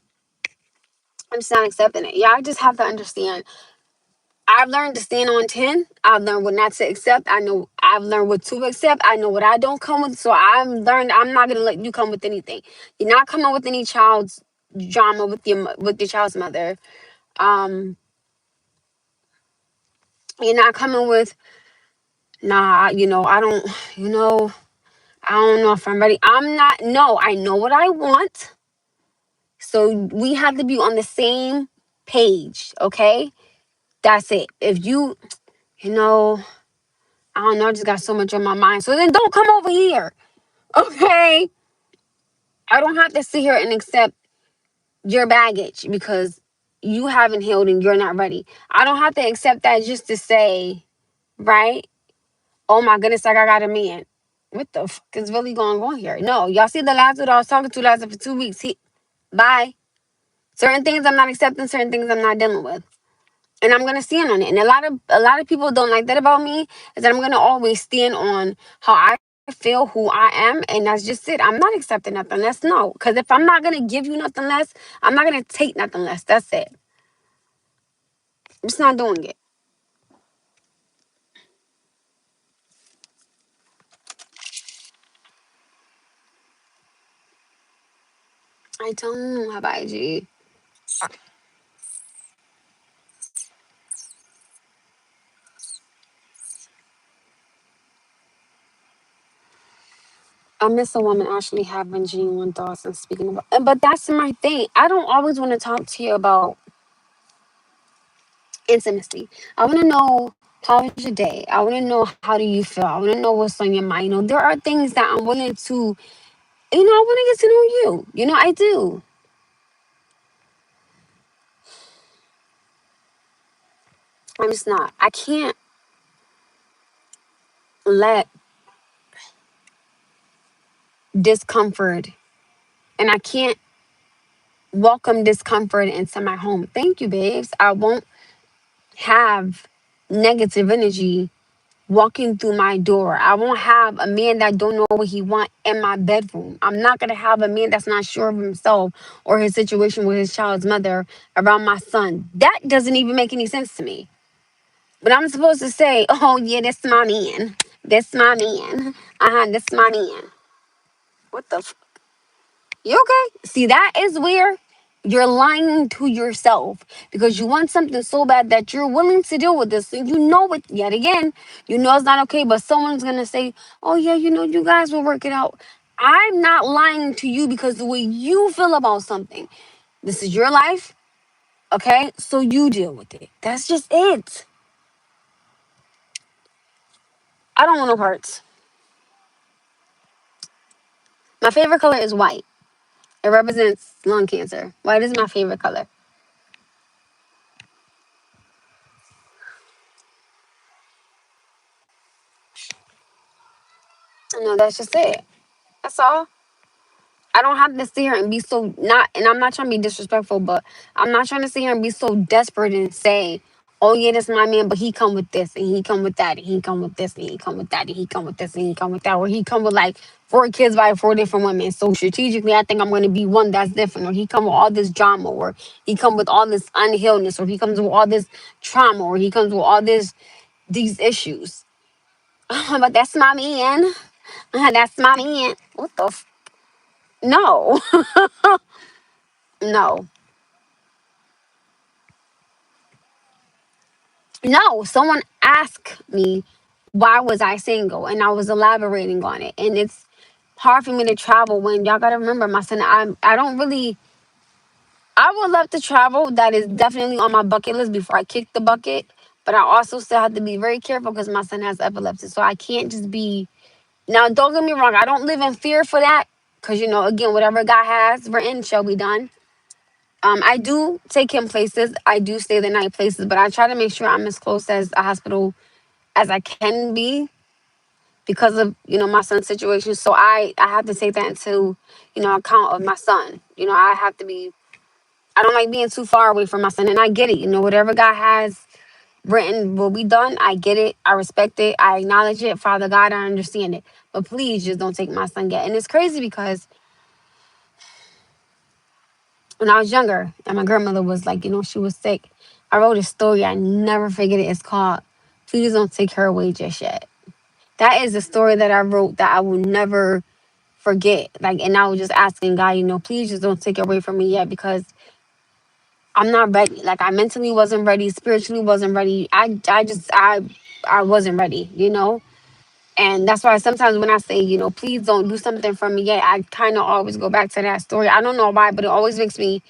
I'm just not accepting it. Yeah, I just have to understand. I've learned to stand on 10. I've learned what not to accept. I've learned what to accept. I know what I don't come with. So I've learned I'm not gonna let you come with anything. You're not coming with any child's drama with your child's mother. Um, you're not coming with nah, I don't know if I'm ready. I'm not no, I know what I want. So we have to be on the same page, okay? That's it. If you know, I don't know, I just got so much on my mind. So then don't come over here. Okay? I don't have to sit here and accept your baggage because you haven't healed and you're not ready. I don't have to accept that just to say, right? Oh my goodness, like I got a man. What the fuck is really going on here? No, y'all see the last dude I was talking to lasted for 2 weeks. Bye. Certain things I'm not accepting, certain things I'm not dealing with. And I'm gonna stand on it. And a lot of people don't like that about me, is that I'm gonna always stand on how I feel, who I am, and that's just it. I'm not accepting nothing less. No. Because if I'm not gonna give you nothing less, I'm not gonna take nothing less. That's it. I'm just not doing it. I don't have IG. I miss a woman actually having genuine thoughts and speaking about. But that's my thing. I don't always want to talk to you about intimacy. I want to know, how was your day. I want to know, how do you feel. I want to know what's on your mind. There are things that I'm willing to. I want to get to know you. I do. I'm just not. I can't let discomfort, and I can't welcome discomfort into my home. Thank you, babes. I won't have negative energy walking through my door. I won't have a man that don't know what he want in my bedroom. I'm not gonna have a man that's not sure of himself or his situation with his child's mother around my son. That doesn't even make any sense to me. But I'm supposed to say, oh yeah, that's my man. That's my man. That's my man. What the You okay? See, that is where you're lying to yourself, because you want something so bad that you're willing to deal with this. And you know it, yet again, you know it's not okay, but someone's going to say, oh, yeah, you guys will work it out. I'm not lying to you, because the way you feel about something, this is your life, okay? So you deal with it. That's just it. I don't want no parts. My favorite color is white. It represents lung cancer. White is my favorite color. I know, that's just it. That's all. I don't have to sit here and be so not, and I'm not trying to be disrespectful, but I'm not trying to sit here and be so desperate and say, "Oh yeah, that's my man," but he come with this and he come with that and he come with this and he come with that and he come with this and he come with that, or he come with like 4 kids by 4 different women. So strategically, I think I'm going to be one that's different, or he come with all this drama, or he come with all this unhealedness, or he comes with all this trauma, or he comes with all these issues. But that's my man. That's my man. What the? No, no. No, someone asked me why was I single, and I was elaborating on it. And it's hard for me to travel when y'all gotta remember, my son. I don't really. I would love to travel. That is definitely on my bucket list before I kick the bucket. But I also still have to be very careful because my son has epilepsy, so I can't just be. Now, don't get me wrong. I don't live in fear for that, because again, whatever God has written shall be done. I do take him places. I do stay the night places, but I try to make sure I'm as close as a hospital as I can be, because of my son's situation. So I have to take that into account of my son. I have to be. I don't like being too far away from my son, and I get it. Whatever God has written will be done. I get it. I respect it. I acknowledge it. Father God, I understand it. But please just don't take my son yet. And it's crazy because when I was younger and my grandmother was like, she was sick, I wrote a story. I never forget it. It's called "Please Don't Take Her Away Just Yet." That is a story that I wrote that I will never forget. Like, and I was just asking God, please just don't take it away from me yet, because I'm not ready. Like, I mentally wasn't ready, spiritually wasn't ready. I wasn't ready. And that's why sometimes when I say, please don't do something for me yet, I kind of always go back to that story. I don't know why, but it always makes me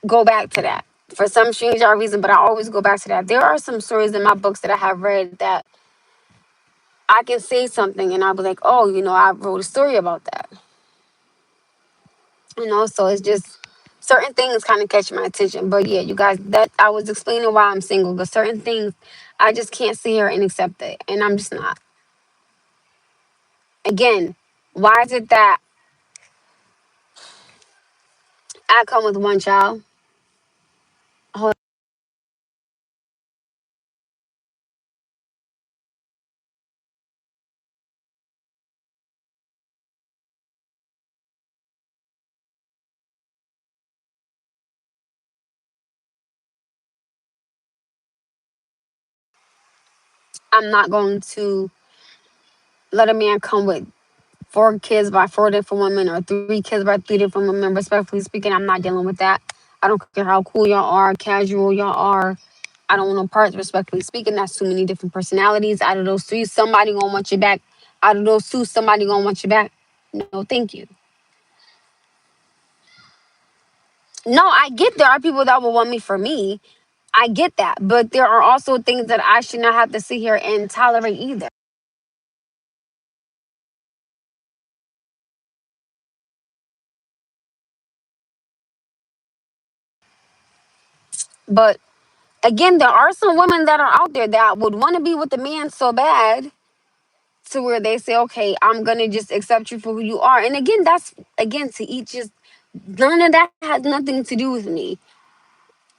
go back to that for some strange odd reason. But I always go back to that. There are some stories in my books that I have read that I can say something and I'll be like, oh, I wrote a story about that. So it's just certain things kind of catch my attention. But yeah, you guys, that I was explaining why I'm single, because certain things I just can't sit here and accept it. And I'm just not. Again, why is it that I come with one child. Hold- I'm not going to let a man come with 4 kids by 4 different women or 3 kids by 3 different women. Respectfully speaking, I'm not dealing with that. I don't care how cool y'all are, casual y'all are. I don't want no parts. Respectfully speaking, that's too many different personalities. Out of those three, somebody gonna want you back. Out of those two, somebody gonna want you back. No, thank you. No, I get there are people that will want me for me. I get that. But there are also things that I should not have to sit here and tolerate either. But again, there are some women that are out there that would want to be with the man so bad to where they say, okay, I'm gonna just accept you for who you are. And again, that's again to each just none of that has nothing to do with me.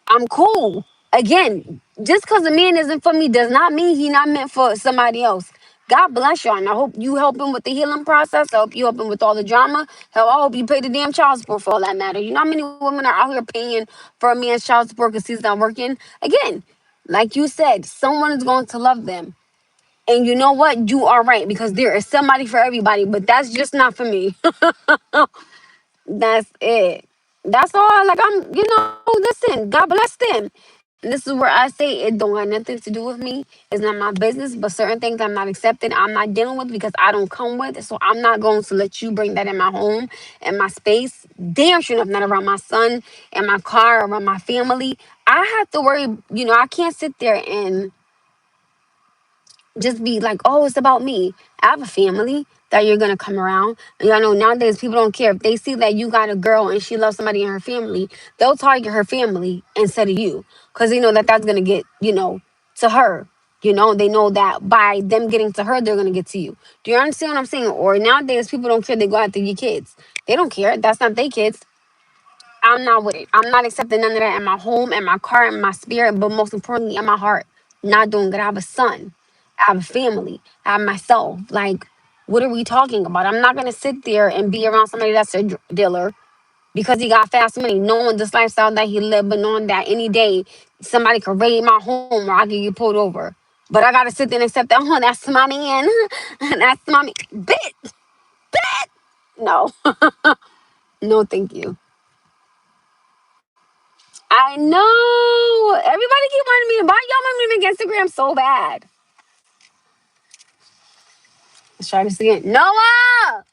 I'm cool. Again, just because a man isn't for me does not mean he not meant for somebody else. God bless y'all. And I hope you help him with the healing process. I hope you help him with all the drama. Hell, I hope you pay the damn child support for all that matter. You know how many women are out here paying for a man's child support because he's not working? Again, like you said, someone is going to love them. And you know what? You are right because there is somebody for everybody, but that's just not for me. That's it. That's all. Like listen, God bless them. And this is where I say it don't have nothing to do with me. It's not my business. But certain things I'm not accepting, I'm not dealing with because I don't come with it. So I'm not going to let you bring that in my home and my space. Damn sure enough, not around my son and my car, around my family. I have to worry, I can't sit there and just be like, oh, it's about me. I have a family that you're gonna come around. And y'all know nowadays people don't care. If they see that you got a girl and she loves somebody in her family, they'll target her family instead of you. Cause they know that that's gonna get, to her. They know that by them getting to her, they're gonna get to you. Do you understand what I'm saying? Or nowadays people don't care, they go after your kids. They don't care. That's not their kids. I'm not with it. I'm not accepting none of that in my home, in my car, in my spirit, but most importantly, in my heart. Not doing good. I have a son. I have a family. I have myself. Like, what are we talking about? I'm not gonna sit there and be around somebody that's a dealer because he got fast money, knowing this lifestyle that he lived, but knowing that any day somebody could raid my home or I could get pulled over. But I gotta sit there and accept that. Oh, that's my man. That's my man. Bitch. No, no, thank you. I know. Everybody keep wanting me. Why y'all want me to make Instagram so bad? Let's try this again. Noah!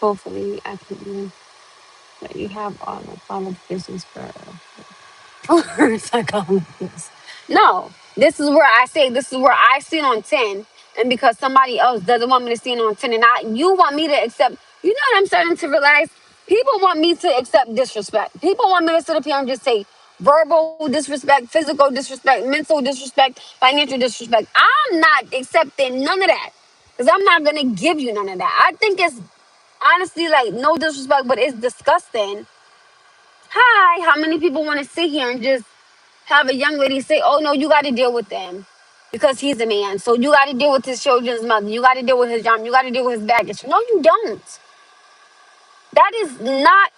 Hopefully, I can let you have all the qualifications for psychologist. No, this is where I sit on 10. And because somebody else doesn't want me to sit on 10 and you want me to accept, what I'm starting to realize? People want me to accept disrespect. People want me to sit up here and just say verbal disrespect, physical disrespect, mental disrespect, financial disrespect. I'm not accepting none of that. Because I'm not gonna give you none of that. I think it's honestly like no disrespect, but it's disgusting. Hi, how many people want to sit here and just have a young lady say, oh no, you got to deal with them because he's a man. So you got to deal with his children's mother. You got to deal with his job. You got to deal with his baggage. No, you don't. That is not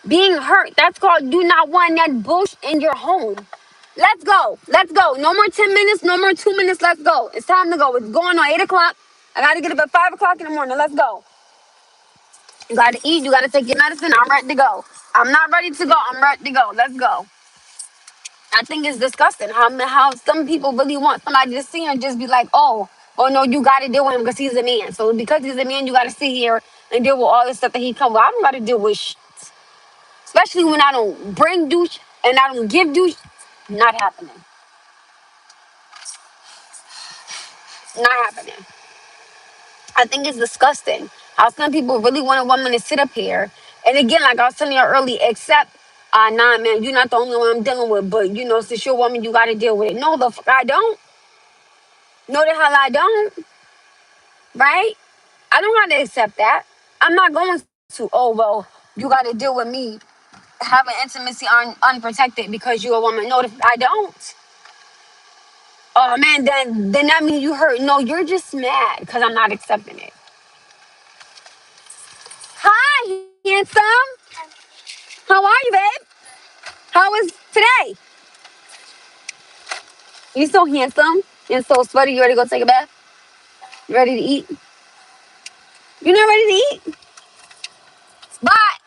being hurt. That's called do not want that bush in your home. Let's go. Let's go. No more 10 minutes. No more 2 minutes. Let's go. It's time to go. It's going on 8 o'clock. I got to get up at 5 o'clock in the morning. Let's go. You got to eat. You got to take your medicine. I'm ready to go. I'm not ready to go. I'm ready to go. Let's go. I think it's disgusting how some people really want somebody to see and just be like, oh no, you got to deal with him because he's a man. So because he's a man, you got to sit here and deal with all this stuff that he come with. I don't got to deal with especially when I don't bring douche and I don't give douche. Not happening. Not happening. I think it's disgusting how some people really want a woman to sit up here. And again, like I was telling you earlier, accept Nah, man, you're not the only one I'm dealing with, but since you're a woman, you got to deal with it. No, the fuck, I don't. No, the hell I don't. Right? I don't got to accept that. I'm not going to. Oh well, you got to deal with me having intimacy unprotected because you're a woman. No, I don't. Oh man, then that means you hurt. No, you're just mad because I'm not accepting it. Hi, handsome. How are you, babe? How was today? You so handsome. You're so sweaty. You ready to go take a bath? You ready to eat? You're not ready to eat? Bye.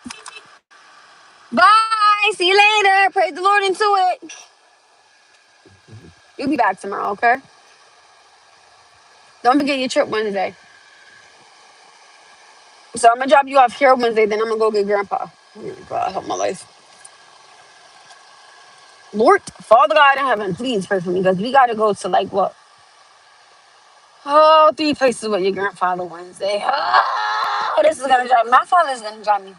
Bye. See you later. Praise the Lord into it. You'll be back tomorrow, okay? Don't forget your trip Wednesday. So I'm gonna drop you off here Wednesday, then I'm gonna go get grandpa. Oh, God, help my life. Lord, Father God in heaven, please pray for me because we gotta go to like what? Oh, 3 places with your grandfather Wednesday. Oh, this is gonna drive my father's gonna drive me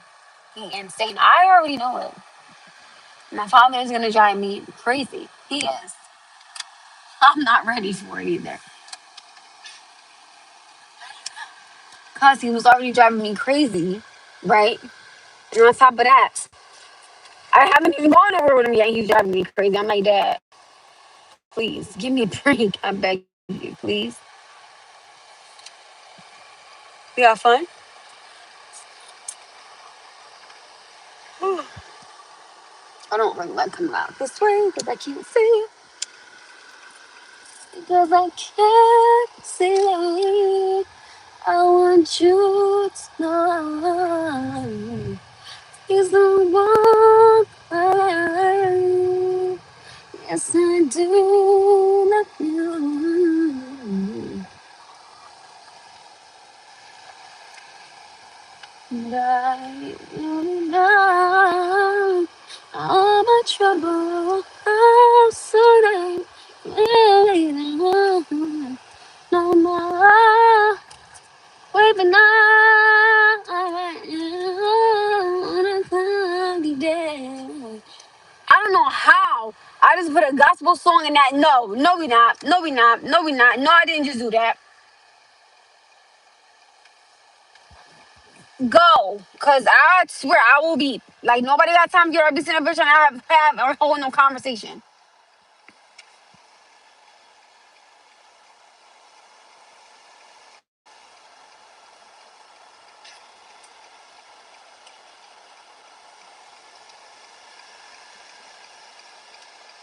insane. I already know it. My father is gonna drive me crazy. He is. I'm not ready for it either. Cause he was already driving me crazy, right? And on top of that, I haven't even gone over with him yet. He's driving me crazy. I'm like, Dad, please give me a break. I beg you, please. We have fun. I don't really like coming out this way because I can't see. Because I can't see. I want you to know he's the one I yes, I do love you. And I really know all my trouble. I'm sorry. Really no more. Wait, but now I wanna find you dead. I don't know how. I just put a gospel song in that. No, no, we not. No, we not. No, we not. No, I didn't just do that. Go, cause I swear I will be like nobody got time to get up, be sitting up there trying to have a whole no conversation.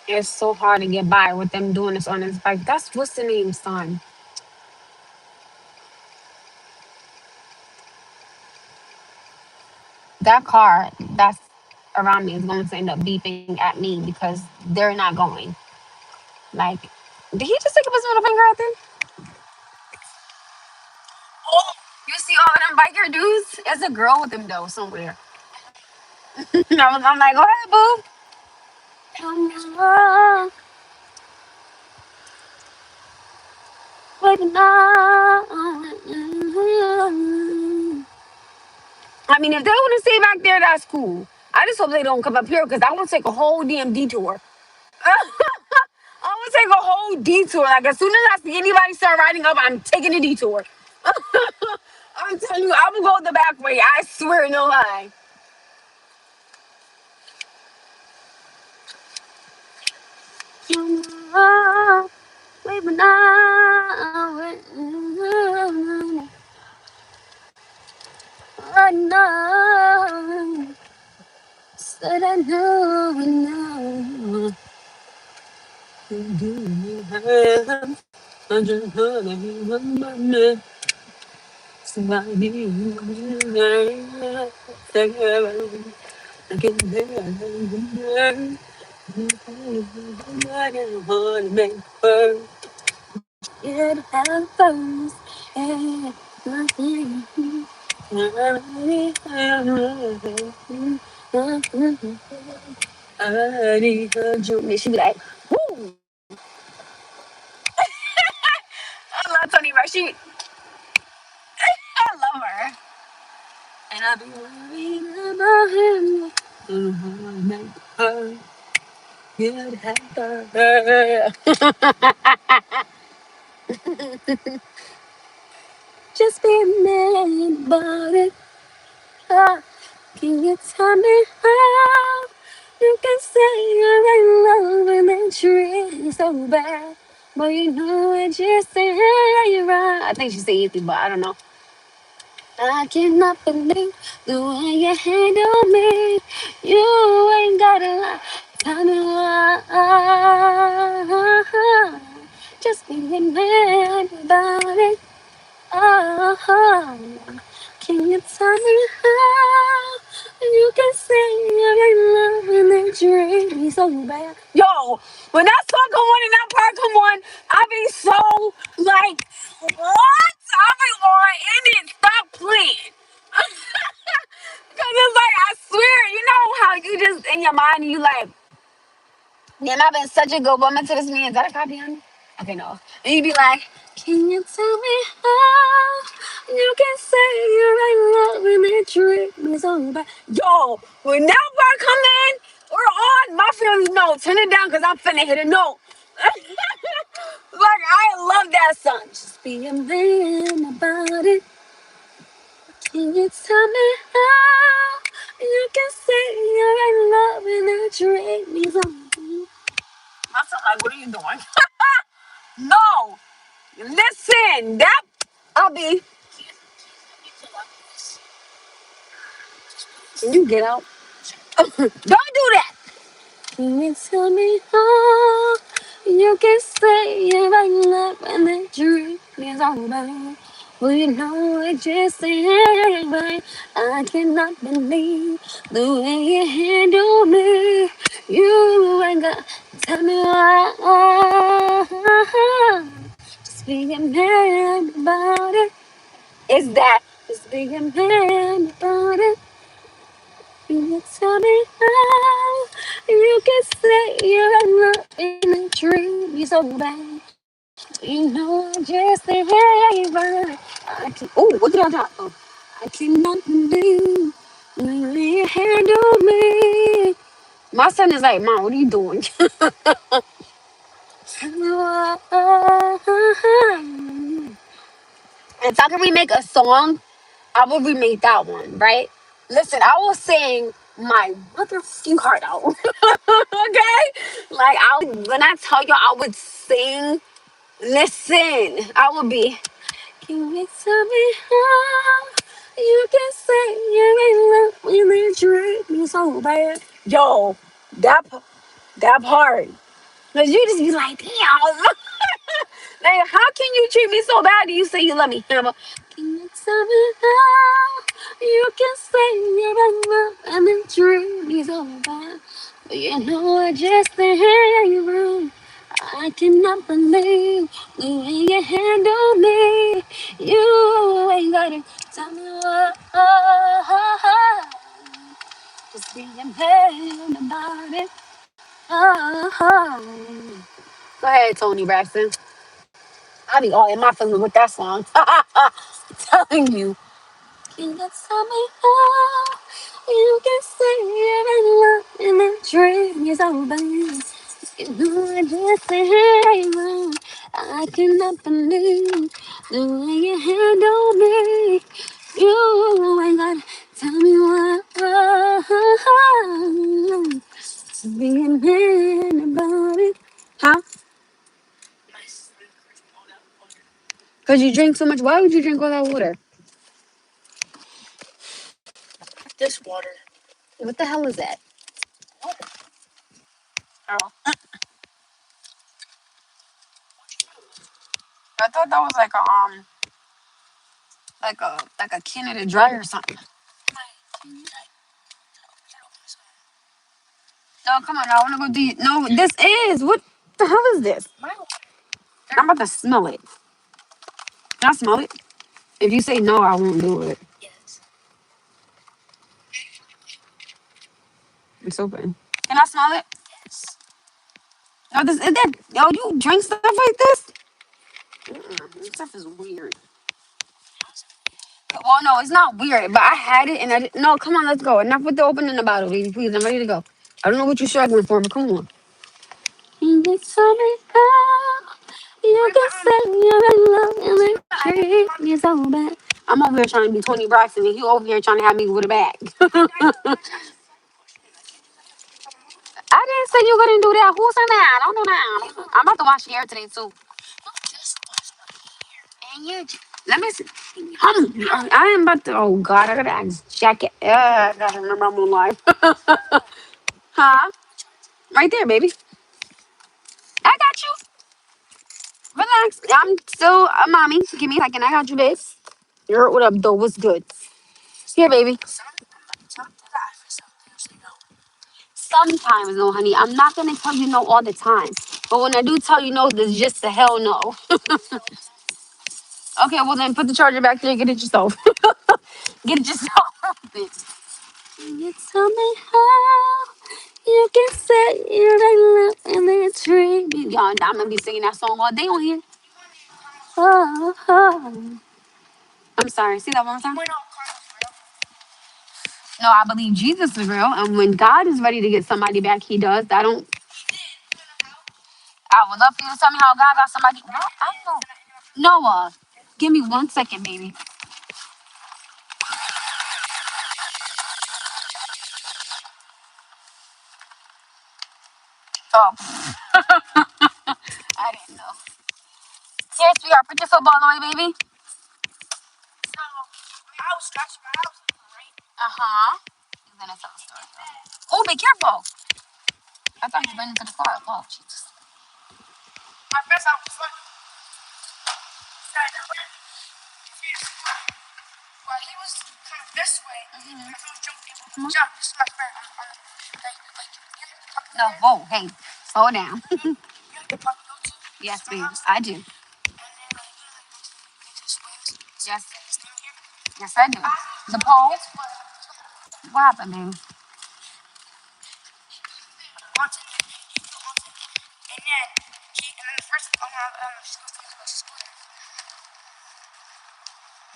It's so hard to get by with them doing this on this bike. That's what's the name, son. That car that's around me is going to end up beeping at me because they're not going. Like, did he just take up his middle finger at them? Oh, you see all of them biker dudes? There's a girl with them though somewhere. I'm like, go ahead, boo. Come on, baby, now. I mean, if they want to stay back there, that's cool. I just hope they don't come up here because I want to take a whole damn detour. I want to take a whole detour. Like, as soon as I see anybody start riding up, I'm taking a detour. I'm telling you, I will go the back way. I swear, no lie. Baby, now. I know. Said I know, I know. I just heard it. Somebody take her. I can hear I don't want to make her. It happens. And nothing. I already heard you. She be like, woo! I love Tony Rock. I love her. And I be worried about him. Make her get happy. Just be a man about it. Ah, can you tell me how you can say you're in love and then treat me so bad? But you know it just ain't right. I think she said easy, but I don't know. I cannot believe the way you handle me. You ain't gotta lie. Tell me why. Just be a man about it. Oh, can you tell me how you can say you're in love and then treat me so bad? Yo, when that song come on and that part come on, I be so like, what? I be on and then stop playing. Cause it's like I swear, you know how you just in your mind you like, damn, I've been such a good woman to this man. Is that a copy on me? Okay, no. And you be like, can you tell me how you can say you're in love and it treat me so bad? Yo, when that part come in, we're on. My feelings no, turn it down because I'm finna hit a note. Like I love that song. Just be a man about it. Can you tell me how you can say you're in love and it treat me so bad? My son like, what are you doing? No, listen, that I'll be. Can you get out? Don't do that. Can you tell me how you can say you're in love and the dream is over? Well, you know it just ain't right. I cannot believe the way you handle me. You ain't got tell me why. Just be a man about it. Is that just be a man about it? You tell me how you can say you're in love in a dream you so bad. You know I just ain't right. Oh, what did I do? Oh, I cannot believe when you handle me. My son is like, Mom, what are you doing? Tell me why. If I could remake a song, I will remake that one, right? Listen, I will sing my motherfucking heart out. Okay? Like when I tell you I would sing, listen, I would be. Can you tell me how you can say you're in love when they treat me so bad? Yo, that part. Cause you just be like, damn. Like, how can you treat me so bad? Do you say you love me? And I'm like, can you tell me how you can say you're in love and then treat me so bad? But you know I just ain't right. I cannot believe the way you handle me. You ain't gotta tell me what. Just be a man about it. Oh. Go ahead, Tony Braxton. I be all in my feelings with that song. Telling you. Can you tell me how you can say you're in love and the dream is over? You know I just ain't right. I cannot believe the way you handle me. You ain't gotta tell me why. Just be a man about it. Huh? Because you drink so much. Why would you drink all that water? What the hell is that? Oh, I thought that was like a Canada Dry or something. No, come on, I want to go do. No, this is what the hell is this? I'm about to smell it. Can I smell it? If you say no, I won't do it. It's open. Can I smell it? No, this is that. Yo, you drink stuff like this? This stuff is weird. Well, no, it's not weird, but I had it and I didn't. No, come on, let's go. Enough with the opening the bottle, baby. Please, I'm ready to go. I don't know what you're struggling for, but come on. And you tell me how you can say you're in love and then treat me so bad. I'm over here trying to be Tony Braxton and he over here trying to have me with a bag. I didn't say you couldn't do that. Who's in that? Don't do that. I'm about to wash your hair today too. And you, let me see. I am about to. Oh God, I gotta ask jacket. I gotta remember I'm on live. Huh? Right there, baby. I got you. Relax. I'm still a mommy. Give me a second. I got you, babes. You're what up, though? What's good? Here, baby. Sometimes, no, honey. I'm not gonna tell you no all the time. But when I do tell you no, there's just a hell no. Okay, well then put the charger back there. Get it yourself. Get it yourself. Bitch. You tell me how you can say you ain't love and then treat me. Y'all, I'm gonna be singing that song all day on here. Oh, oh. I'm sorry. See that one more time? No, I believe Jesus is real, and when God is ready to get somebody back, He does. I don't. I would love for you to tell me how God got somebody. Well, I don't know. Noah, give me 1 second, baby. Oh, I didn't know. Here, sweetheart, put your football away, baby. Uh huh. He's gonna tell the story. Oh, be careful. I thought you went into the car. Oh, Jesus. No, whoa, hey, slow down. Yes, baby, I do. Yes, yes, I do. The pole. What happened, baby?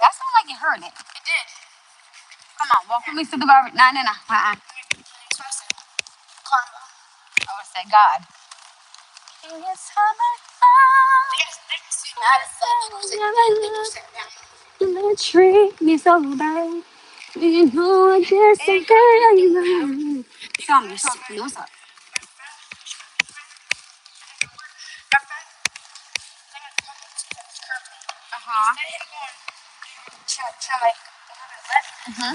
That sounded like it hurt it. Come on, walk with me to the garbage. Nah, nah, nah. I would say God. Yes, you treat me so bad. You know I just can't. Tell me, what's up? Uh huh. Mm-hmm.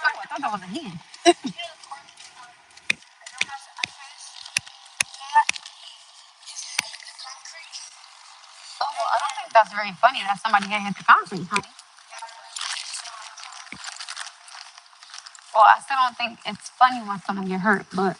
Oh, I thought that was a hand. Oh, well, I don't think that's very funny that somebody had hit the concrete, honey. Well, I still don't think it's funny when someone get hurt, but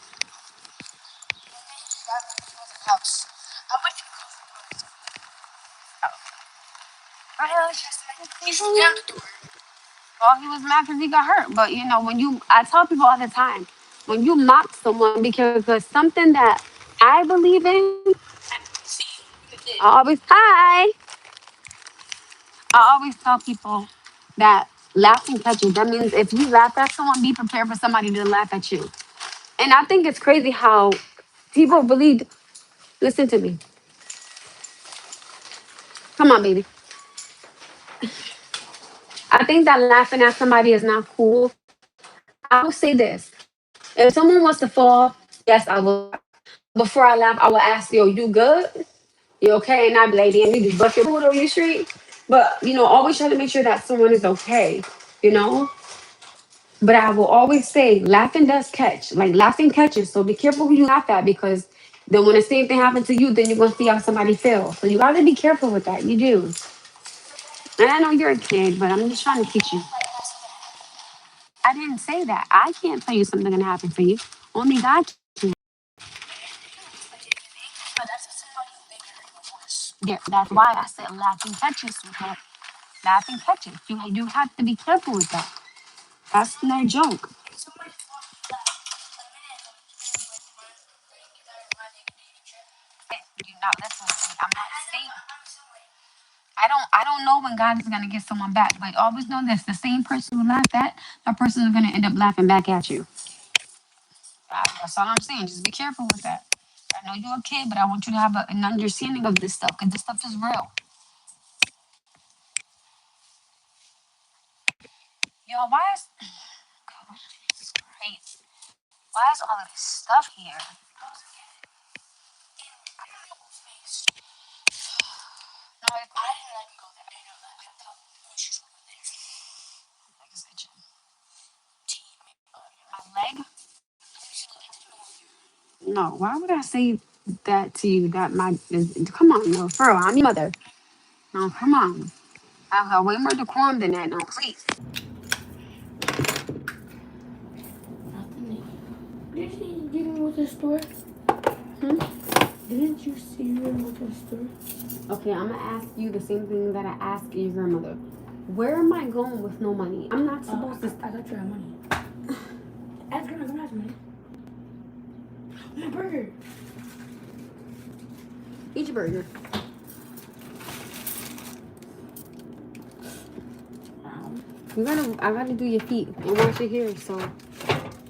well, he was mad because he got hurt. But you know, I tell people all the time, when you mock someone because of something that I believe in, hi. I always tell people that laughing catches. That means if you laugh at someone, be prepared for somebody to laugh at you. And I think it's crazy how people believe. Listen to me. Come on, baby. I think that laughing at somebody is not cool. I will say this: if someone wants to fall, yes, I will. Before I laugh, I will ask, "Yo, you good? You okay?" And I'd be like, "Damn, you just bust your food on your street." But always try to make sure that someone is okay. You know. But I will always say, laughing does catch. Like laughing catches. So be careful who you laugh at because then when the same thing happens to you, then you're gonna see how somebody feels. So you gotta be careful with that. You do. And I know you're a kid, but I'm just trying to teach you. I didn't say that. I can't tell you something gonna happen for you. Only God can. Yeah, that's why I said laughing catches. Sweetheart. Laughing catches. You have to be careful with that. That's no joke. not listening to me. I'm not saying. I don't know when God is gonna get someone back, but always know this: the same person who laughed at that person is gonna end up laughing back at you. That's all I'm saying. Just be careful with that. I know you're a kid, but I want you to have an understanding of this stuff because this stuff is real. Yo, why is God, Jesus Christ? Why is all of this stuff here? No, my leg. No, why would I say that to you? That my come on, no, for real, I'm your mother. No, come on. I got way more decorum than that. No, please. Nothing. Didn't you go to the store? Hmm? Didn't you see you go to the store? Okay, I'm gonna ask you the same thing that I asked your grandmother. Where am I going with no money? I'm not supposed to. I thought you had money. Ask her, I'm not money. My burger. Eat your burger. I gotta do your feet and wash your hair, so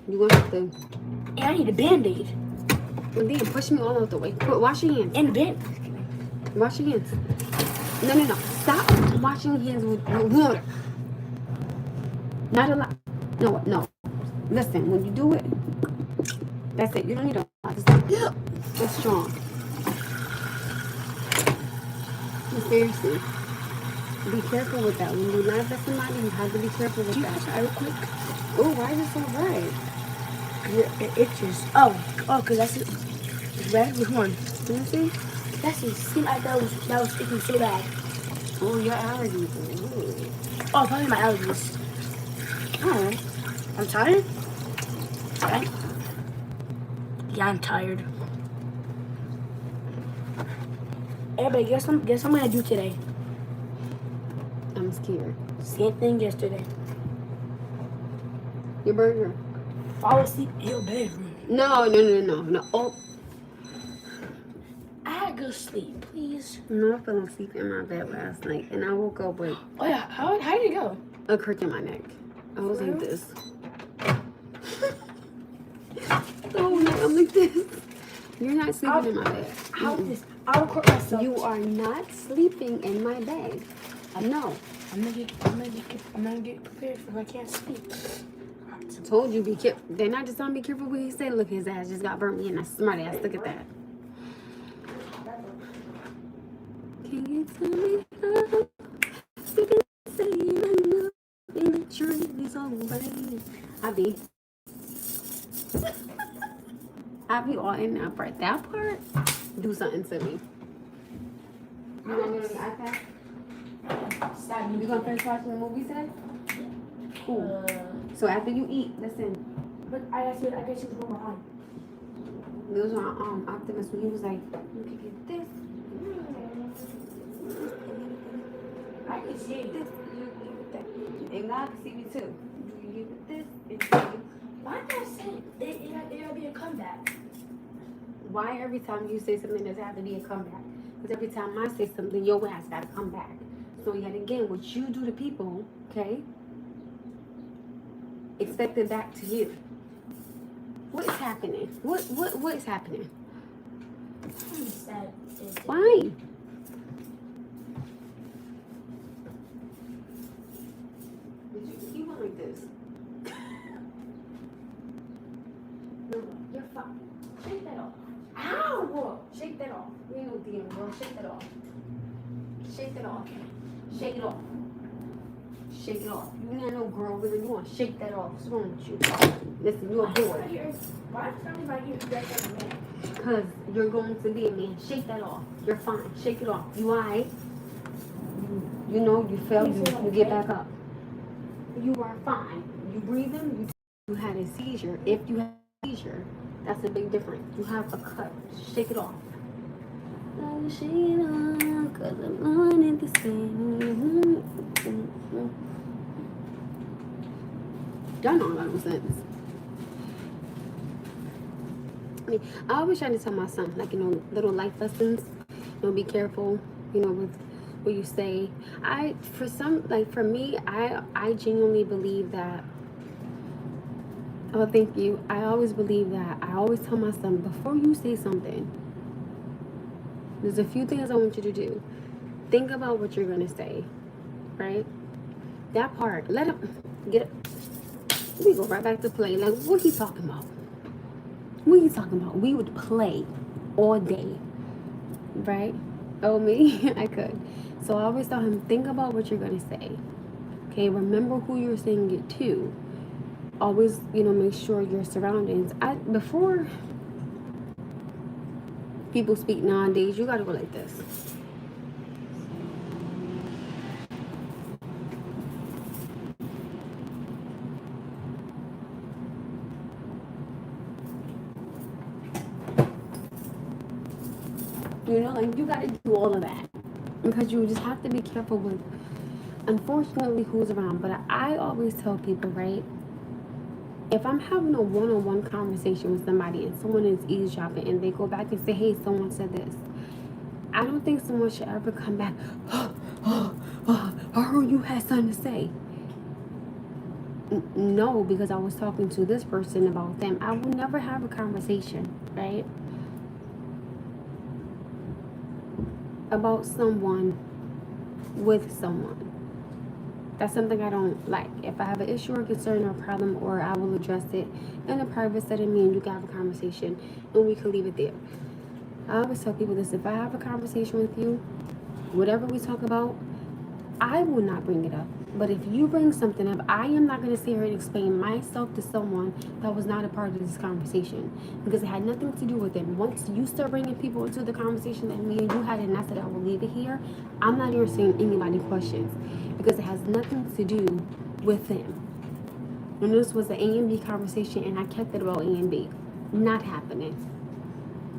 you gonna have to. And I need a Band-Aid. Well, then push me all out the way. Wash your hands. And a band. Wash your hands. No. Stop washing your hands with water. Not a lot. No. Listen, when you do it, that's it. You don't need a lot. It's strong. But seriously, be careful with that. When you laugh at somebody, you have to be careful with that. Real quick. Oh, why is it so red? It itches. Oh, cause that's it. It's red with one. Can you see? That's it. Seemed like that was itching so bad. Oh, your allergies. Ooh. Oh, probably my allergies. Oh, I'm tired. Okay. Yeah, I'm tired. Everybody, guess what I'm gonna do today? I'm scared. Same thing yesterday. Your burger. Fall asleep in your bedroom. No. Oh, I had good sleep, please. no, I fell asleep in my bed last night, and I woke up with Oh yeah, how did it go? a crick in my neck. I was like this. Oh no, I'm like this. You're not sleeping in my bed. How is this? I'll record myself. You are not sleeping in my bed. No. I'm gonna get prepared for if I can't sleep. I told you be careful. Then I just don't be careful what he said. Look, his ass just got burnt me in a smart ass. Look at that. Can you tell me how? You can say I love and the truth is always. I be all in that part. That part, do something to me. You want me on the iPad? You gonna finish watching the movie today? Cool. So after you eat, listen. But I guess you was going on. Those are Optimus when he was like, you can get this. I can see This, it. you get that. And God can see me too. You get this, and you. Why did I say it gotta be a comeback? Why every time you say something does have to be a comeback? Because every time I say something, your ass gotta come back. So yet again, what you do to people, okay? Expect it back to you. What is happening? What is happening? I'm sad. Why? You went like this. No, you're fine. Shake that off. Ow! Shake that off. You ain't no damn girl. Shake that off. Shake that off. Shake it off. Shake it off. You ain't no girl, really. You want to shake that off. What's wrong with you? Listen, you're a boy. Why sounds like you're like a man? Because you're going to be a man. Shake that off. You're fine. Shake it off. You alright? You know, you fell. You get back up. You are fine. You breathing. You had a seizure. If you have a seizure, that's a big difference. You have a cut. Shake it off. Shake it off, 'cause I'm wanting to say. Y'all know a lot of sense. I mean, I always try to tell my son, like, little life lessons. be careful, with what you say. For me, I genuinely believe that. Oh, thank you. I always believe that. I always tell my son, before you say something, there's a few things I want you to do. Think about what you're gonna say, right? That part. Let him get it. We go right back to play. Like, what he talking about? What he talking about? We would play all day, right? Oh, me, I could. So I always tell him, think about what you're gonna say. Okay, remember who you're saying it to. Always, make sure your surroundings. Before people speak nowadays, you gotta go like this. Like you gotta do all of that because you just have to be careful with, unfortunately, who's around. But I always tell people, right? If I'm having a one-on-one conversation with somebody and someone is eavesdropping and they go back and say, hey, someone said this, I don't think someone should ever come back, I heard you had something to say. No, because I was talking to this person about them. I will never have a conversation, right, about someone with someone. That's something I don't like. If I have an issue or concern or problem, or I will address it in a private setting, me and you can have a conversation and we can leave it there. I always tell people this: if I have a conversation with you, whatever we talk about, I will not bring it up. But if you bring something up, I am not going to sit here and explain myself to someone that was not a part of this conversation, because it had nothing to do with it. Once you start bringing people into the conversation that me and you had, and I said I will leave it here, I'm not answering anybody questions because it has nothing to do with them. And this was an A and B conversation, and I kept it about A and B. Not happening.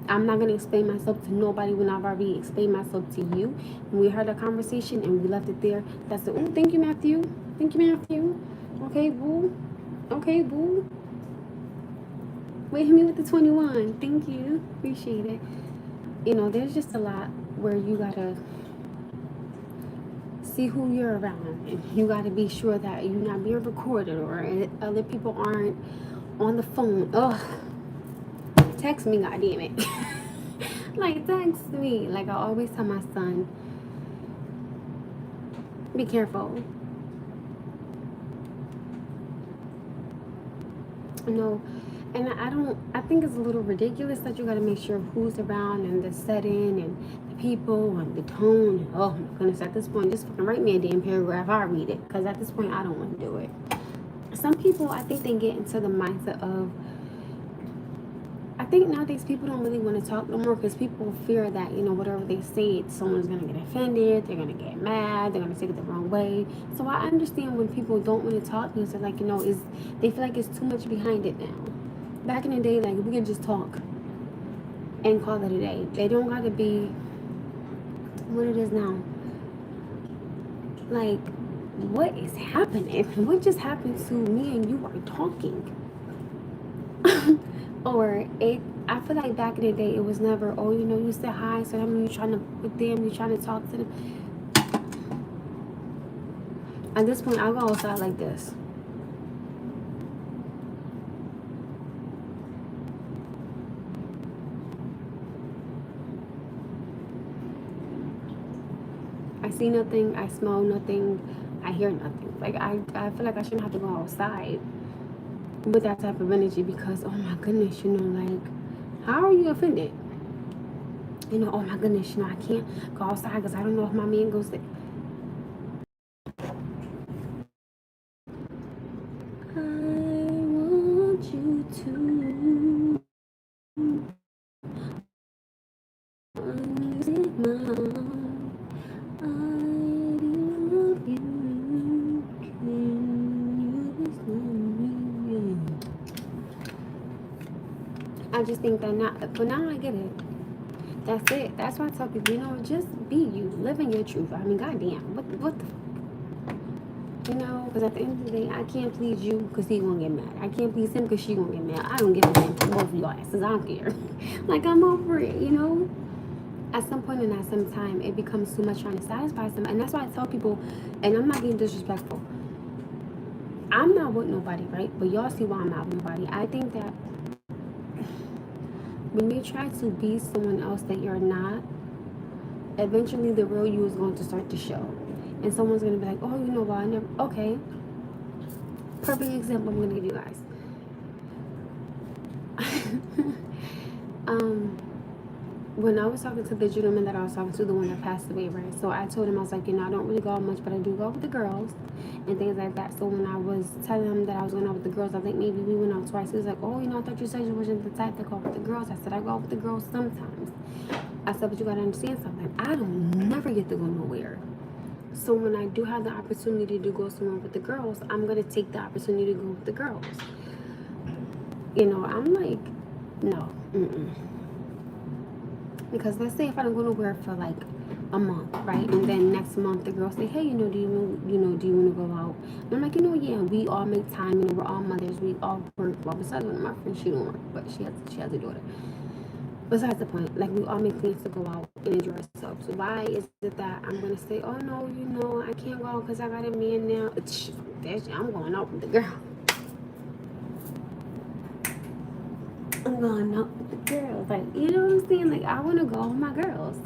I'm not going to explain myself to nobody when I've already explained myself to you. And we had a conversation and we left it there. That's it. Oh, thank you, Matthew. Thank you, Matthew. Okay, boo. Okay, boo. Wait, hit me with the 21. Thank you. Appreciate it. There's just a lot where you got to see who you're around. And you got to be sure that you're not being recorded or other people aren't on the phone. Ugh. Text me, goddammit. Like, text me. Like, I always tell my son, be careful. And I think it's a little ridiculous that you got to make sure who's around and the setting and the people and the tone. Oh my goodness, at this point, just fucking write me a damn paragraph. I'll read it, because at this point, I don't want to do it. Some people, I think they get into the mindset of, I think nowadays people don't really want to talk no more because people fear that, whatever they say, someone's going to get offended, they're going to get mad, they're going to take it the wrong way. So I understand when people don't want to talk because they're like, they feel like it's too much behind it now. Back in the day, like, we could just talk and call it a day. They don't got to be what it is now. Like, what is happening? What just happened to me and you are talking? Or I feel like back in the day, it was never, oh, you said hi, so that means you're trying to, with them, you're trying to talk to them. At this point, I'll go outside like this. I see nothing, I smell nothing, I hear nothing. Like, I feel like I shouldn't have to go outside with that type of energy because, oh my goodness, like, how are you offended? Oh my goodness, I can't go outside because I don't know if my man goes there. I want you to understand my heart. I love you. Can you listen to me? I just think that now I get it. That's it. That's why I tell people, just be you. Live in your truth. I mean, goddamn. What the because at the end of the day, I can't please you because he gonna get mad. I can't please him because she gonna get mad. I don't give a damn for both of your asses. I don't care. Like, I'm over it, at some point and at some time, it becomes too much trying to satisfy some. And that's why I tell people, and I'm not being disrespectful, I'm not with nobody, right? But y'all see why I'm not with nobody. I think that when you try to be someone else that you're not, eventually the real you is going to start to show. And someone's going to be like, oh, you know what? I never, okay. Perfect example I'm going to give you guys. When I was talking to the gentleman that I was talking to, the one that passed away, right? So I told him, I was like, I don't really go out much, but I do go out with the girls and things like that. So when I was telling him that I was going out with the girls, I think maybe we went out twice. He was like, oh, I thought you said you wasn't the type to go out with the girls. I said, I go out with the girls sometimes. I said, but you got to understand something. I don't never get to go nowhere. So when I do have the opportunity to go somewhere with the girls, I'm going to take the opportunity to go with the girls. I'm like, no, because let's say if I don't go nowhere for like a month, right? And then next month the girls say, hey, do you want to go out? And I'm like, yeah, we all make time, we're all mothers, we all work. Well, besides one of my friends, she don't work, but she has a daughter. Besides the point, like we all make plans to go out and enjoy ourselves. So why is it that I'm gonna say, oh no, I can't go out because I got a man now? I'm going out with the girl. I'm going out with the girls. Like, you know what I'm saying? Like, I want to go with my girls.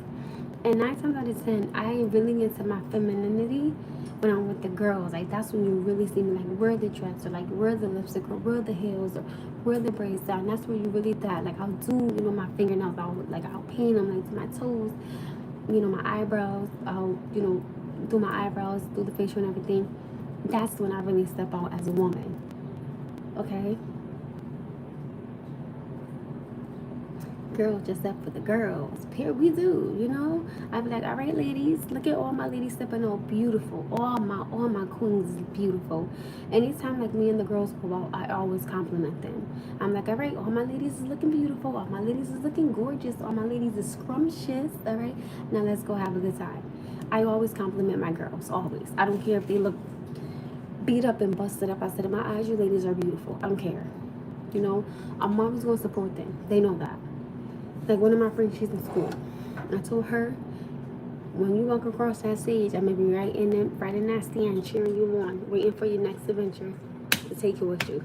And 9 times out of 10, I really into my femininity when I'm with the girls. Like, that's when you really see me, like, wear the dress, or like, wear the lipstick, or wear the heels, or wear the braids down. That's where you really that. Like, I'll do, my fingernails. I'll paint them, like, to my toes. My eyebrows. I'll, do my eyebrows, do the facial and everything. That's when I really step out as a woman. Okay? Girls just up for the girls. We do. I be like, all right, ladies, look at all my ladies stepping out beautiful. All my queens is beautiful. Anytime like me and the girls go out, I always compliment them. I'm like, all right, all my ladies is looking beautiful. All my ladies is looking gorgeous. All my ladies is scrumptious. All right, now let's go have a good time. I always compliment my girls, always. I don't care if they look beat up and busted up. I said, in my eyes, you ladies are beautiful. I don't care. I'm always gonna support them. They know that. Like one of my friends, she's in school. I told her, when you walk across that stage, I'm gonna be right in that stand, cheering you on, waiting for your next adventure to take you with you.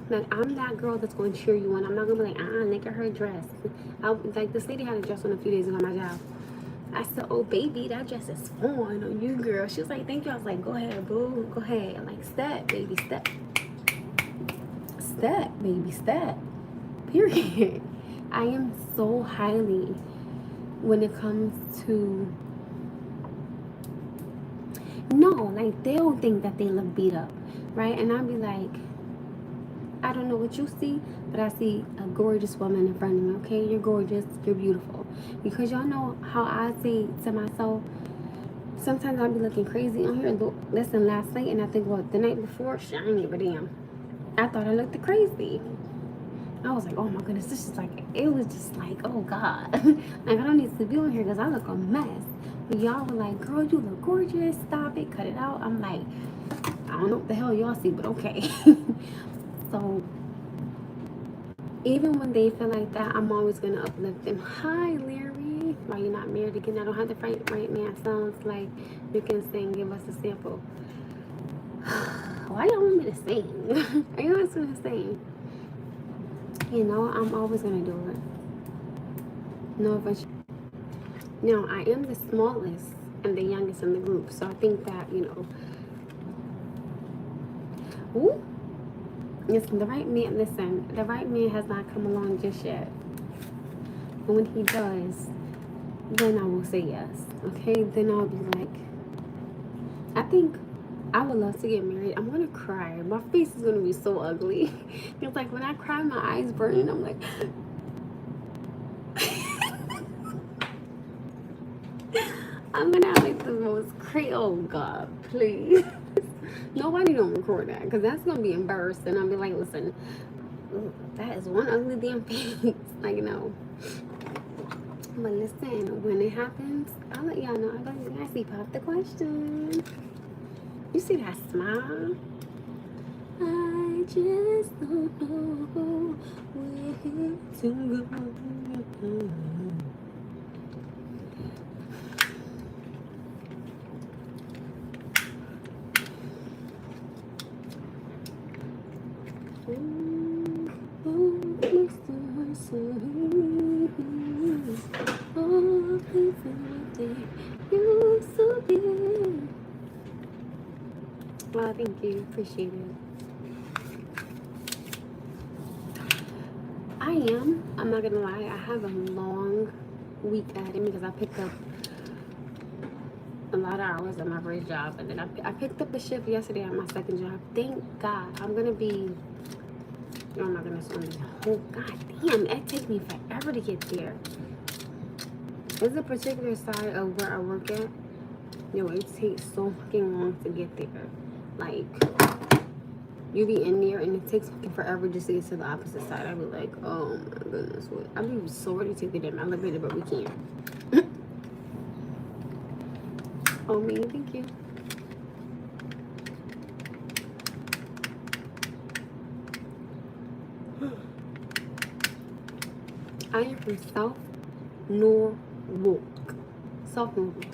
Like I'm that girl that's gonna cheer you on. I'm not gonna be like, look at her dress. Like this lady had a dress on a few days ago at my job. I said, oh baby, that dress is on you, girl. She was like, thank you. I was like, go ahead, boo, go ahead. I'm like, step, baby, step, baby, step. Period. I am so highly when it comes to like they'll think that they look beat up, right? And I'll be like, I don't know what you see, but I see a gorgeous woman in front of me. Okay, you're gorgeous, you're beautiful. Because y'all know how I say to myself, sometimes I'll be looking crazy on here. Listen, last night and I think the night before, I ain't give a damn. I thought I looked crazy. I was like, oh my goodness, this is like, it was just like, oh God. Like, I don't need to be on here because I look a mess. But y'all were like, girl, you look gorgeous. Stop it. Cut it out. I'm like, I don't know what the hell y'all see, but okay. So, even when they feel like that, I'm always going to uplift them. Hi, Larry. Why you not married again? I don't have the right man. Sounds like you can sing. Give us a sample. Why y'all want me to sing? Are you guys going to sing? I'm always going to do it. No offense. Now, I am the smallest and the youngest in the group. So I think that, Ooh. Listen, the right man has not come along just yet. But when he does, then I will say yes. Okay? Then I'll be like, I think I would love to get married. I'm going to cry. My face is going to be so ugly. It's like when I cry, my eyes burning. I'm like... I'm gonna have like the most crazy. Oh God, please. Nobody don't record that because that's gonna be embarrassing. I'll be like, listen, that is one ugly damn face. Like, no. But listen, when it happens, I'll let y'all know. I see pop the question. You see that smile? I just don't know where to go. thank you. Appreciate it. I am. I'm not gonna lie. I have a long week ahead of me because I picked up a lot of hours at my first job, and then I picked up a shift yesterday at my second job. Thank God. I'm gonna be. Oh my goodness, on this whole goddamn. It takes me forever to get there. There's a particular side of where I work at. Yo, it takes so fucking long to get there. Like, you be in there and it takes fucking forever just to get to the opposite side. I be like, oh my goodness, what? I be so ready to get in the elevator, but we can't. Oh, me, thank you. I am from South Norwalk. South Norwalk.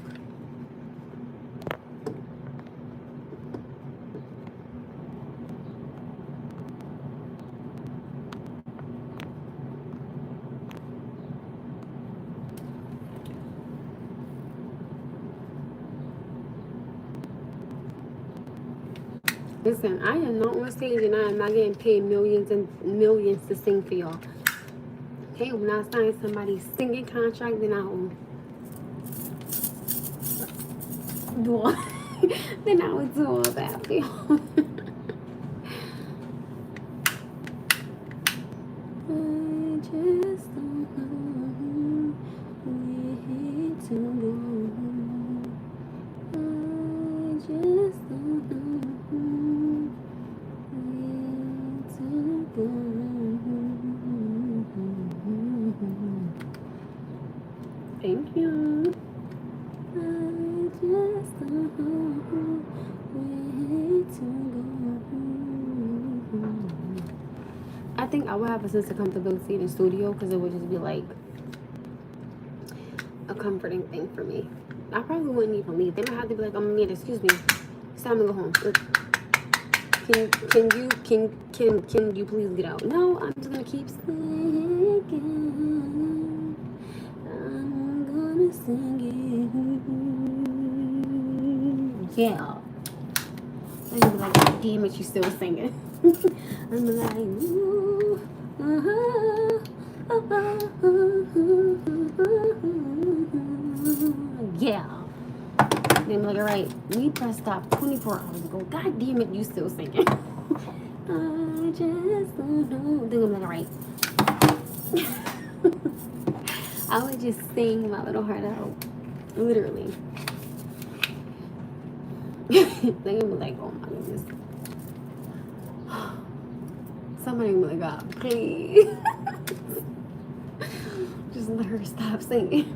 Listen, I am not on stage and I am not getting paid millions and millions to sing for y'all. Okay, when I sign somebody's singing contract, then I will do all, then I would do all that for y'all. I just don't know where to go. I just don't know where to go. Thank you. I just don't know where to go. I think I would have a sense of comfortability in the studio because it would just be like a comforting thing for me. I probably wouldn't even leave. They might have to be like, "Oh man, excuse me, it's time to go home. Can you please get out?" No, I'm just gonna keep singing. I'm gonna sing it. Yeah. I'm gonna be like, "God damn it, you still singing." I'm like, ooh, yeah. Then I'm like, all right, we pressed stop 24 hours ago. God damn it, you still singing. I just don't know. Then I'm like, all right. I would just sing my little heart out. Literally. Then I'm like, oh my goodness. Somebody will be like, God, please. Just let her stop singing.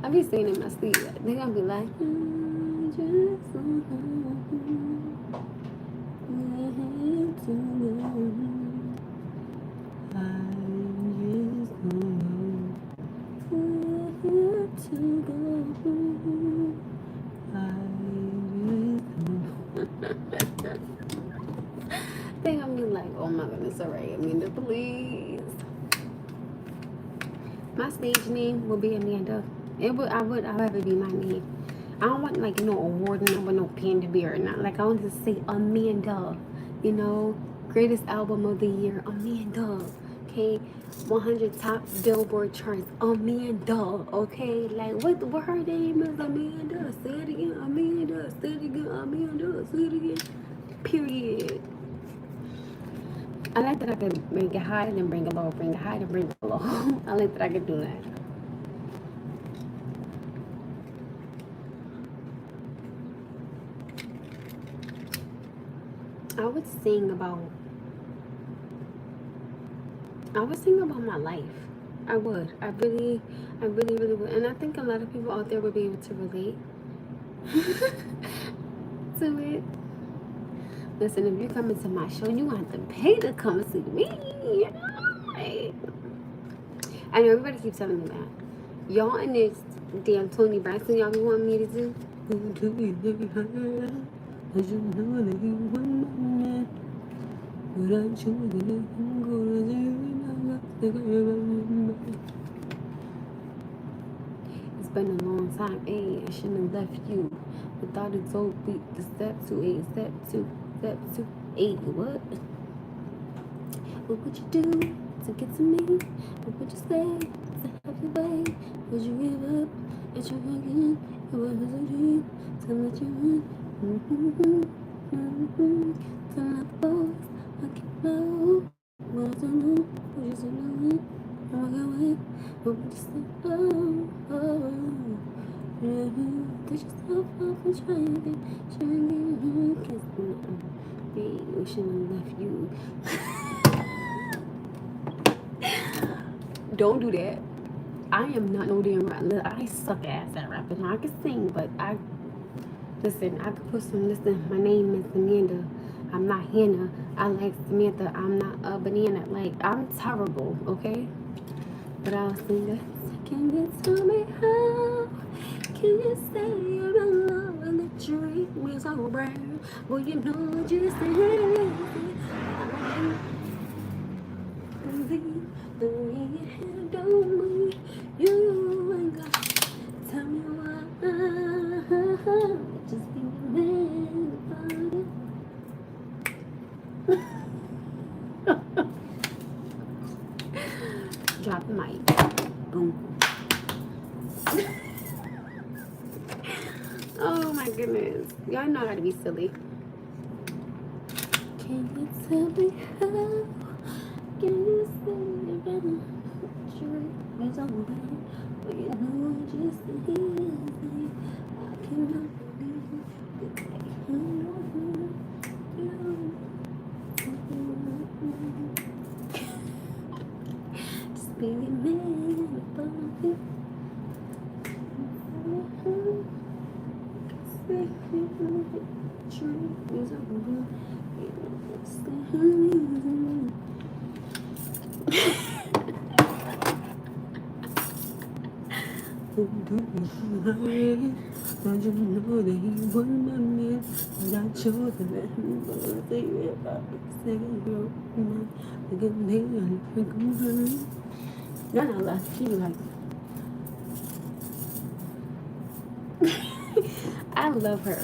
I be singing in my sleep. They're gonna be like, I just don't know where to go. They're gonna be like, oh my goodness, alright, Amanda, please. My stage name will be Amanda. I would have it be my name. I don't want like award number, no panda bear or not. Like I want to say Amanda, greatest album of the year, Amanda. Okay, 100 top Billboard charts, Amanda. Okay, like what her name is, Amanda. Say it again, Amanda. Say it again, Amanda. Say it again. Period. I like that I can bring it high and then bring it low, bring it high and bring it low. I like that I can do that. I would sing about my life. I would. I really, really would. And I think a lot of people out there would be able to relate to it. Listen, if you come into my show, you want to pay to come see me. Like, I know everybody keeps telling me that. Y'all in this damn Tony Braxton, y'all be wanting me to do. It's been a long time. Hey, I shouldn't have left you. Without a dope beat, the step to 8, step to 8. What? What would you do to get to me? What would you say to have your way? Would you give up and try again? It was a dream to let you in. To let the boys I can know. What I know, would you say no? I'm walking away. What would you say? Did you stop off and try again? Kiss me. Hey, wishing I left you. Don't do that. I am not no damn rapper. I suck ass at rapping. I can sing, but I could put some. Listen, my name is Amanda. I'm not Hannah. I like Samantha. I'm not a banana. Like, I'm terrible, okay? But I'll sing it. Can you tell me how? Can you say you're in love and the dream is so brand? Well, you know just the way you handle me, you ain't got to tell me why. Just be a man about it. Drop the mic. Boom. Oh my goodness. Y'all know how to be silly. Can you tell me how? Can you say you're better? Sure, it's over. But you know just the easy. I cannot believe it. Just be a man about it. Don't you know that he wasn't my man? But I chose to let him go. Say it about the second girl. Like a nigga, like a girl. Y'all not laughing. She be like, I love her.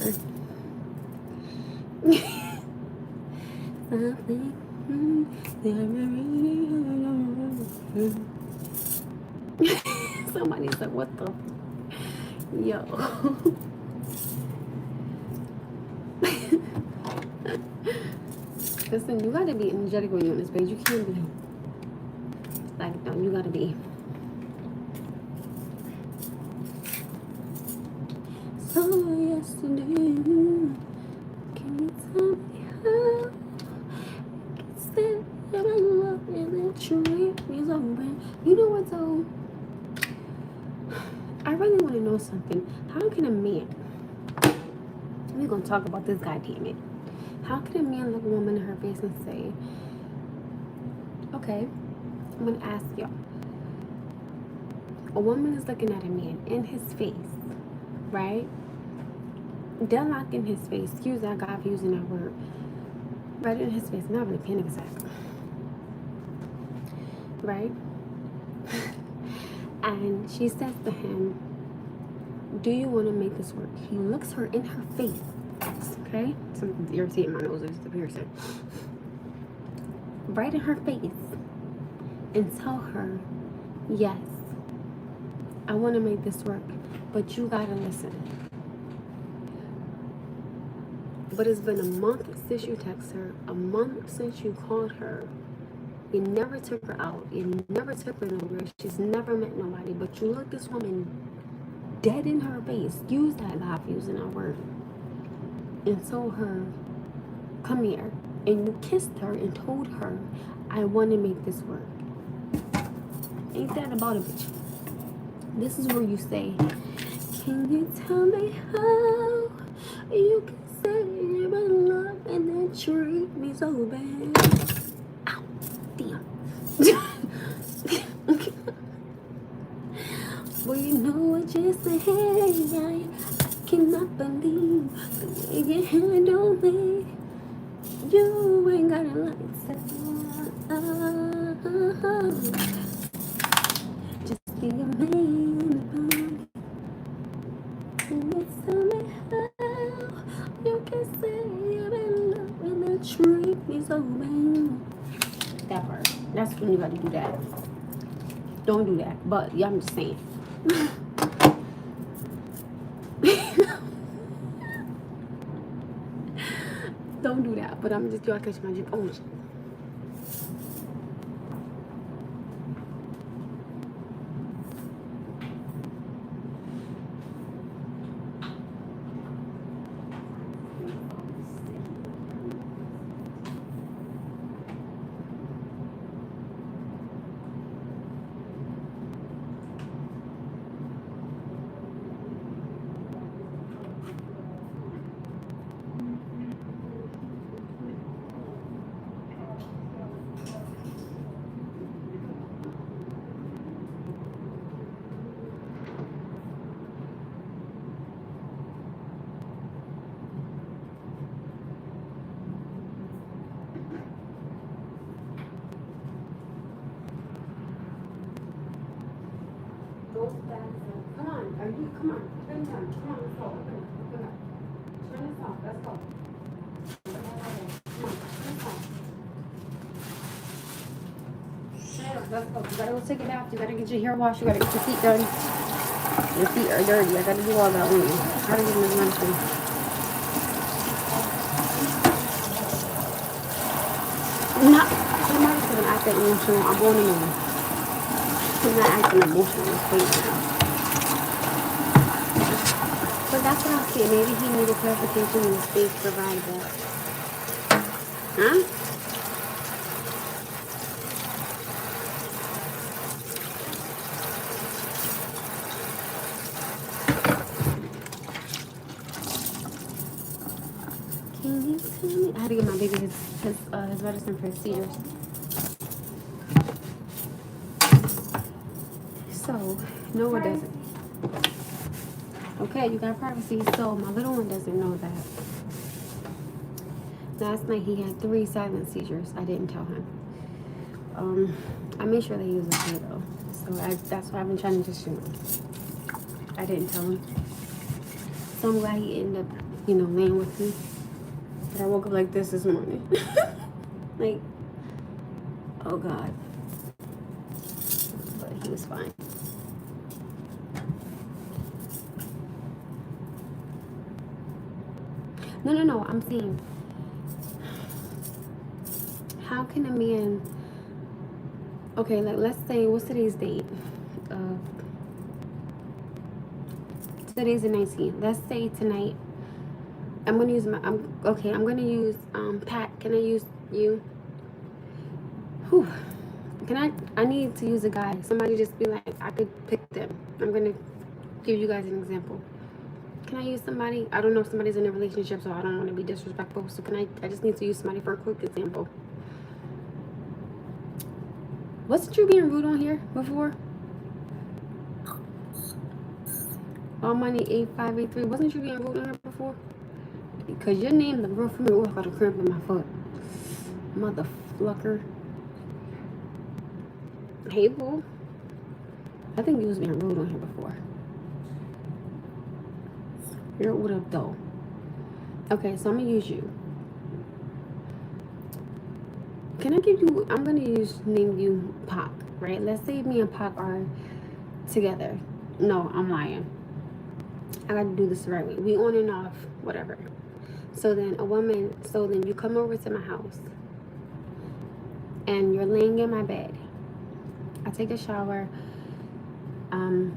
Somebody's like, what the? Yo. Listen, you gotta be energetic when you're on this page. You can't be like, no, you gotta be. So yesterday, can you tell me how? Can say that I love you and that you is over. You know what though? I really want to know something. How can a man? We're gonna talk about this, goddamn it. How can a man look a woman in her face and say, okay, I'm gonna ask y'all. A woman is looking at a man in his face, right? They're not in his face. Excuse that God for using that word. Right in his face. I'm having a panic attack. Right? And she says to him, do you want to make this work? He looks her in her face. Okay? Something's irritating my nose. It's the piercing. Right in her face. And tell her, yes, I want to make this work. But you gotta listen. But it's been a month since you text her. A month since you called her. You never took her out. You never took her nowhere. She's never met nobody. But you look this woman dead in her face. Use that, God, using that word. And told her, come here. And you kissed her and told her, I want to make this work. Ain't that about a bitch? This is where you say, can you tell me how you can say you're in love and then treat me so bad? Ow, damn. Well, you know what you say, I cannot believe the way you handle me. You ain't got a lot to say. Just be a man about it. Can you tell me how? Treat me so bad. That part. That's when you gotta do that. Don't do that. But yeah, I'm just saying. Don't do that. But I'm just do I catch my drip. Oh, come on. Are you come on. Turn this on. Come on, let's go. Open it. Turn this off. Let's go. Come on, let's go. Let's go. You gotta go take a bath. You gotta get your hair washed. You gotta get your feet done. Your feet are dirty. I gotta do all that with you. I gotta give them this medicine. I'm not gonna act that emotional. I'm born in. I'm not acting emotional. But that's what I see. Maybe he needed clarification in the space provided that. Huh? Can you tell me? I had to give my baby his medicine for his seizures. So, no one doesn't. Okay, you got privacy. So, my little one doesn't know that. Last night he had 3 silent seizures. I didn't tell him. I made sure that he was okay though. So, that's why I've been trying to just shoot him. I didn't tell him. So, I'm glad he ended up, laying with me. But I woke up like this morning. Like, oh God. But he was fine. No. I'm saying, how can a man, okay, like let's say, what's today's date? Today's the 19th. Let's say tonight, I'm gonna use Pat. Can I use you? Whew. I need to use a guy. Somebody just be like, I could pick them. I'm gonna give you guys an example. Can I use somebody? I don't know if somebody's in a relationship, so I don't want to be disrespectful. So I just need to use somebody for a quick example. Wasn't you being rude on here before? All money 8583. Wasn't you being rude on here before? Because your name, the girl from me, I got a cramp in my foot. Motherfucker. Hey, boo. I think you was being rude on here before. You're what up, though. Okay, so I'm gonna use you. Can I give you? I'm gonna name you Pac, right? Let's say me and Pac are together. No, I'm lying. I gotta do this the right way. We on and off, whatever. So then you come over to my house and you're laying in my bed. I take a shower. I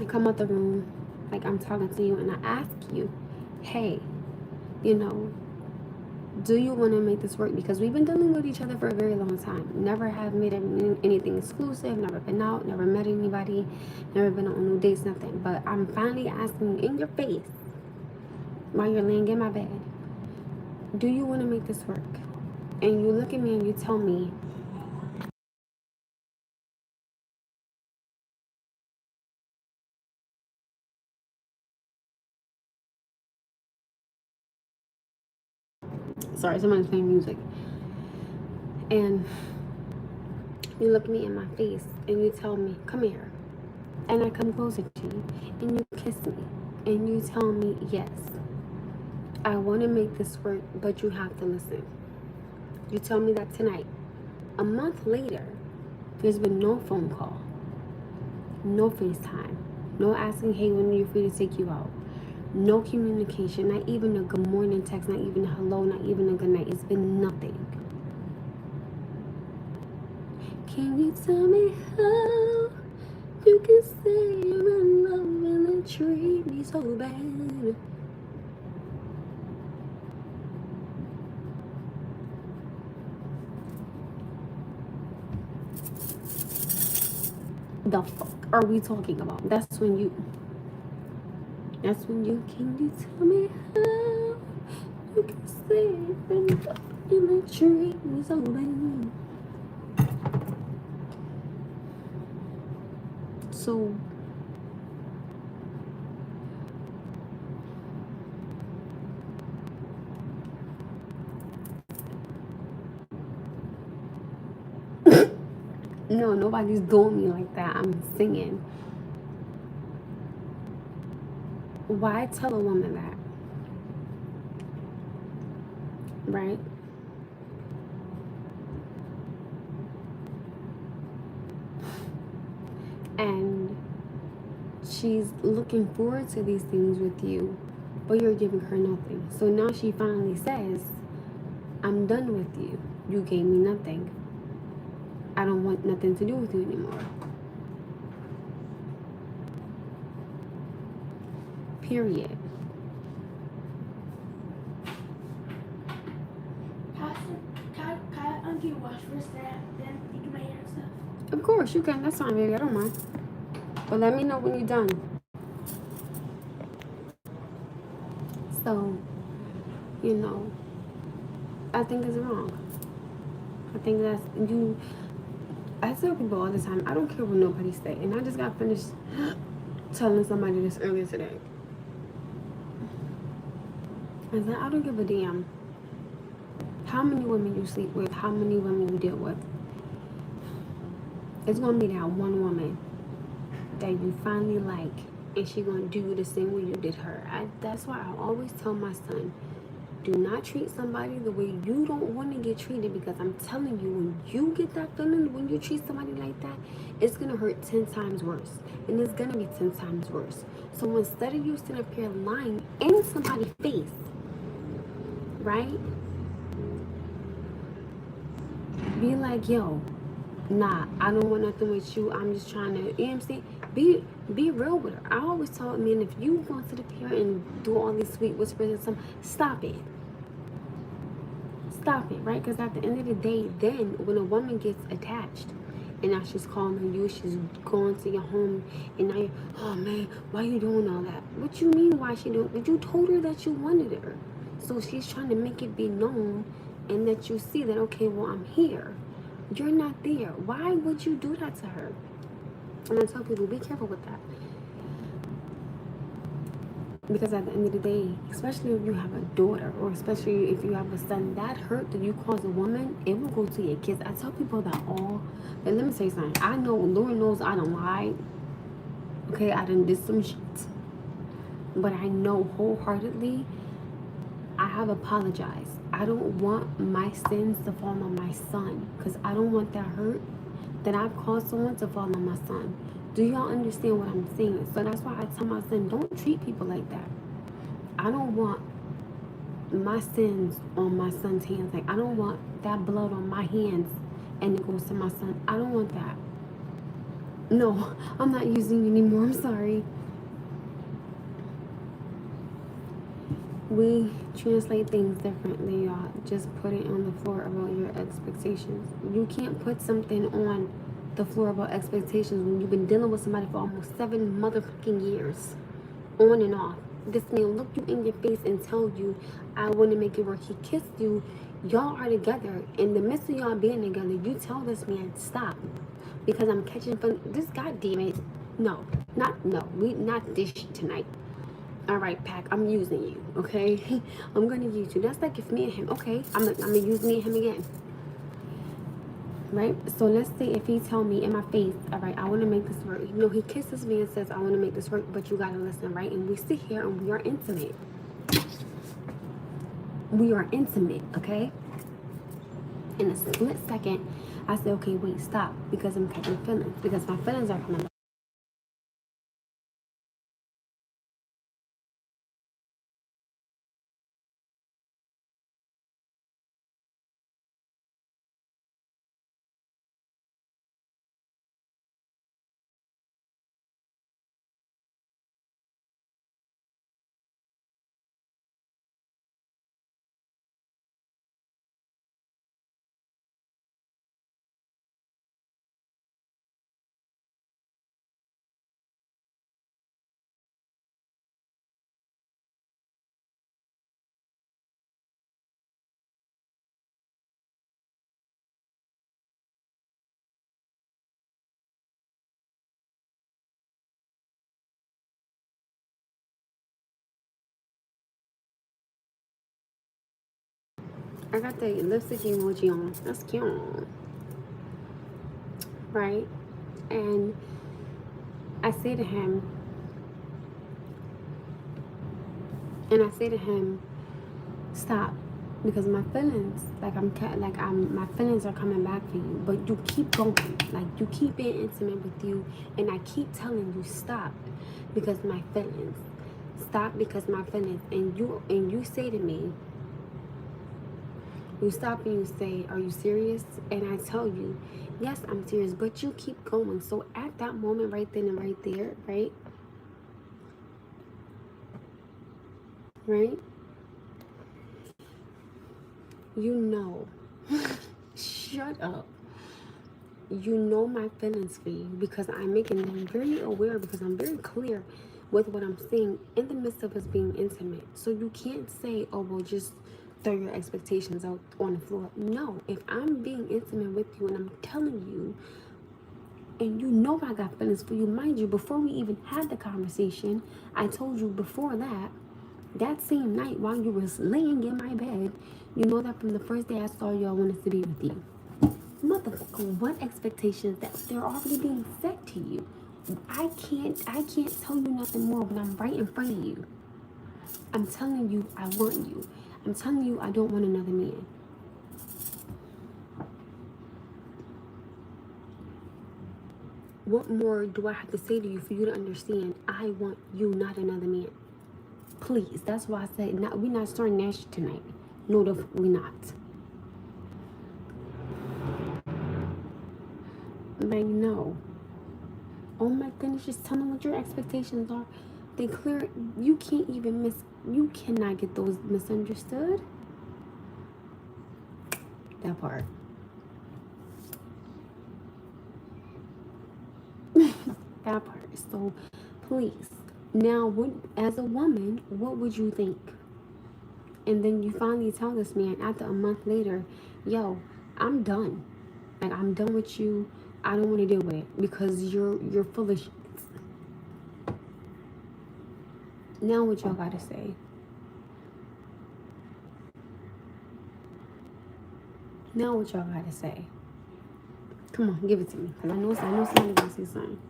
come out the room, like I'm talking to you, and I ask you, hey, do you want to make this work? Because we've been dealing with each other for a very long time. Never have made anything exclusive, never been out, never met anybody, never been on no dates, nothing. But I'm finally asking you in your face, while you're laying in my bed, do you want to make this work? And you look at me and you tell me, sorry, somebody's playing music. And you look me in my face and you tell me, come here. And I come closer to you and you kiss me and you tell me yes. I want to make this work, but you have to listen. You tell me that tonight. A month later, there's been no phone call, no FaceTime, no asking, hey, when are you free to take you out? No communication, not even a good morning text, not even a hello, not even a good night. It's been nothing. Can you tell me how you can say you're in love and then treat me so bad? The fuck are we talking about? That's when you can you tell me how you can say you're in love and then treat me so bad? So no, nobody's doing me like that. I'm singing. Why tell a woman that? Right? And she's looking forward to these things with you, but you're giving her nothing. So now she finally says, I'm done with you. You gave me nothing. I don't want nothing to do with you anymore. Period. Can I undo your wash first, then you do my hair and stuff? Of course, you can. That's fine, baby. I don't mind. But let me know when you're done. So, you know, I think it's wrong. I think that's you. I tell people all the time, I don't care what nobody say. And I just got finished telling somebody this earlier today. I said, I don't give a damn how many women you sleep with, how many women you deal with. It's gonna be that one woman that you finally like, and she gonna do the same way you did her. That's why I always tell my son, do not treat somebody the way you don't want to get treated, because I'm telling you, when you get that feeling, when you treat somebody like that, it's gonna hurt 10 times worse, and it's gonna be 10 times worse. So instead of you sitting up here lying in somebody's face, right? Be like, yo, nah, I don't want nothing with you. I'm just trying to, you know what I'm saying? Be real with her. I always tell men, if you want to sit up here and do all these sweet whispers and something, stop it. Stop it, right? Because at the end of the day, then when a woman gets attached and now she's calling you, she's going to your home, and now you're, oh man, why you doing all that? What you mean why she doing? But you told her that you wanted her. So she's trying to make it be known, and that you see that, okay, well, I'm here. You're not there. Why would you do that to her? And I tell people, be careful with that. Because at the end of the day, especially if you have a daughter, or especially if you have a son, that hurt that you cause a woman, it will go to your kids. I tell people that all, but let me say something. I know, Lord knows I done lied. Okay, I done did some shit. But I know wholeheartedly, I have apologized. I don't want my sins to fall on my son, because I don't want that hurt that I've caused someone to fall on my son. Do y'all understand what I'm saying? So that's why I tell my son, don't treat people like that. I don't want my sins on my son's hands. Like, I don't want that blood on my hands and it goes to my son. I don't want that. No, I'm not using you anymore. I'm sorry. We translate things differently, y'all. Just put it on the floor about your expectations. You can't put something on the floor about expectations when you've been dealing with somebody for almost 7 motherfucking years, on and off. This man look you in your face and tell you, I want to make it work. He kissed you. Y'all are together. In the midst of y'all being together, you tell this man, stop, because I'm catching fun. This, goddamn it. No, not this shit tonight. All right, Pac, I'm using you, okay? I'm gonna use you. That's like if me and him, okay? I'm gonna use me and him again, right? So let's say if he tell me in my face, all right, I want to make this work. You know, he kisses me and says, I want to make this work, but you gotta listen, right? And we sit here and we are intimate. We are intimate, okay? In a split second, I say, okay, wait, stop, because I'm catching feelings, because my feelings are coming back. I got the lipstick emoji on. That's cute, right? And I say to him, stop, because my feelings, my feelings are coming back for you, but you keep going, like you keep being intimate with you, and I keep telling you stop, because my feelings, stop, because my feelings, and you say to me, you stop and you say, are you serious? And I tell you, yes, I'm serious, but you keep going. So at that moment, right then and right there, right, you know, shut up. You know my feelings for you, because I'm making them very aware, because I'm very clear with what I'm saying in the midst of us being intimate. So you can't say, oh, well, just throw your expectations out on the floor. No, if I'm being intimate with you and I'm telling you, and you know I got feelings for you, mind you, before we even had the conversation, I told you before that same night while you was laying in my bed, you know that from the first day I saw you, I wanted to be with you. Motherfucker, what expectations that they're already being set to you? I can't tell you nothing more when I'm right in front of you. I'm telling you I want you. I'm telling you I don't want another man. What more do I have to say to you for you to understand I want you, not another man? Please, that's why I said we're not starting that shit tonight. No, we're not. Like, no. Oh my goodness, just tell them what your expectations are. They clear. You can't even you cannot get those misunderstood. That part. That part. So please, now, what, as a woman, what would you think? And then you finally tell this man after a month later, yo, I'm done. Like, I'm done with you. I don't want to deal with it because you're full of shit. Now what y'all gotta say? Now what y'all gotta say? Come on, give it to me. Cause I know somebody gonna say something.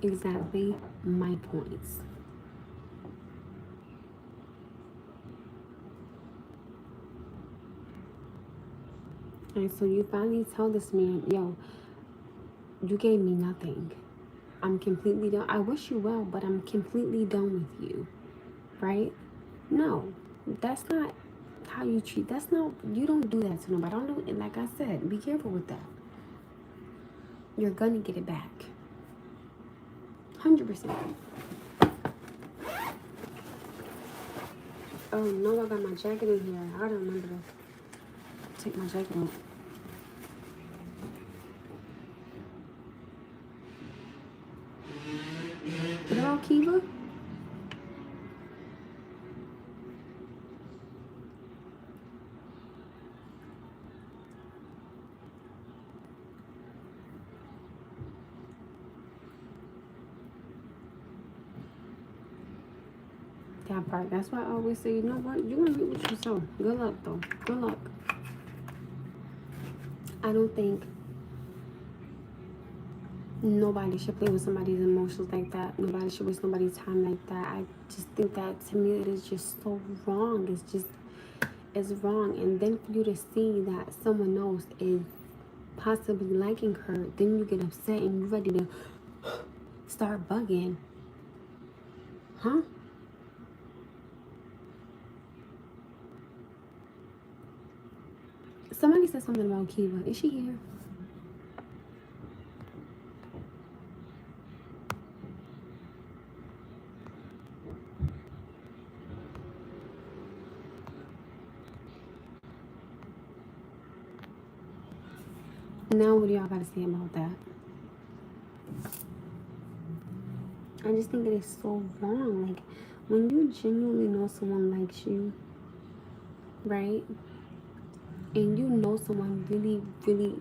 Exactly my points. And so you finally tell this man, yo, you gave me nothing. I'm completely done. I wish you well, but I'm completely done with you. Right? No, that's not how you treat. That's not, you don't do that to nobody. I don't know. And like I said, be careful with that. You're gonna get it back. 100%. Oh no, I got my jacket in here. I don't remember to take my jacket off. Hello, Kiva? That part. That's why I always say, you know what? You're gonna reap what you sow. Good luck, though. Good luck. I don't think nobody should play with somebody's emotions like that. Nobody should waste nobody's time like that. I just think that, to me, it is just so wrong. It's wrong. And then for you to see that someone else is possibly liking her, then you get upset and you're ready to start bugging. Huh? Somebody said something about Kiva. Is she here? Now what do y'all got to say about that? I just think it is so wrong. Like, when you genuinely know someone likes you, right? And you know someone really, really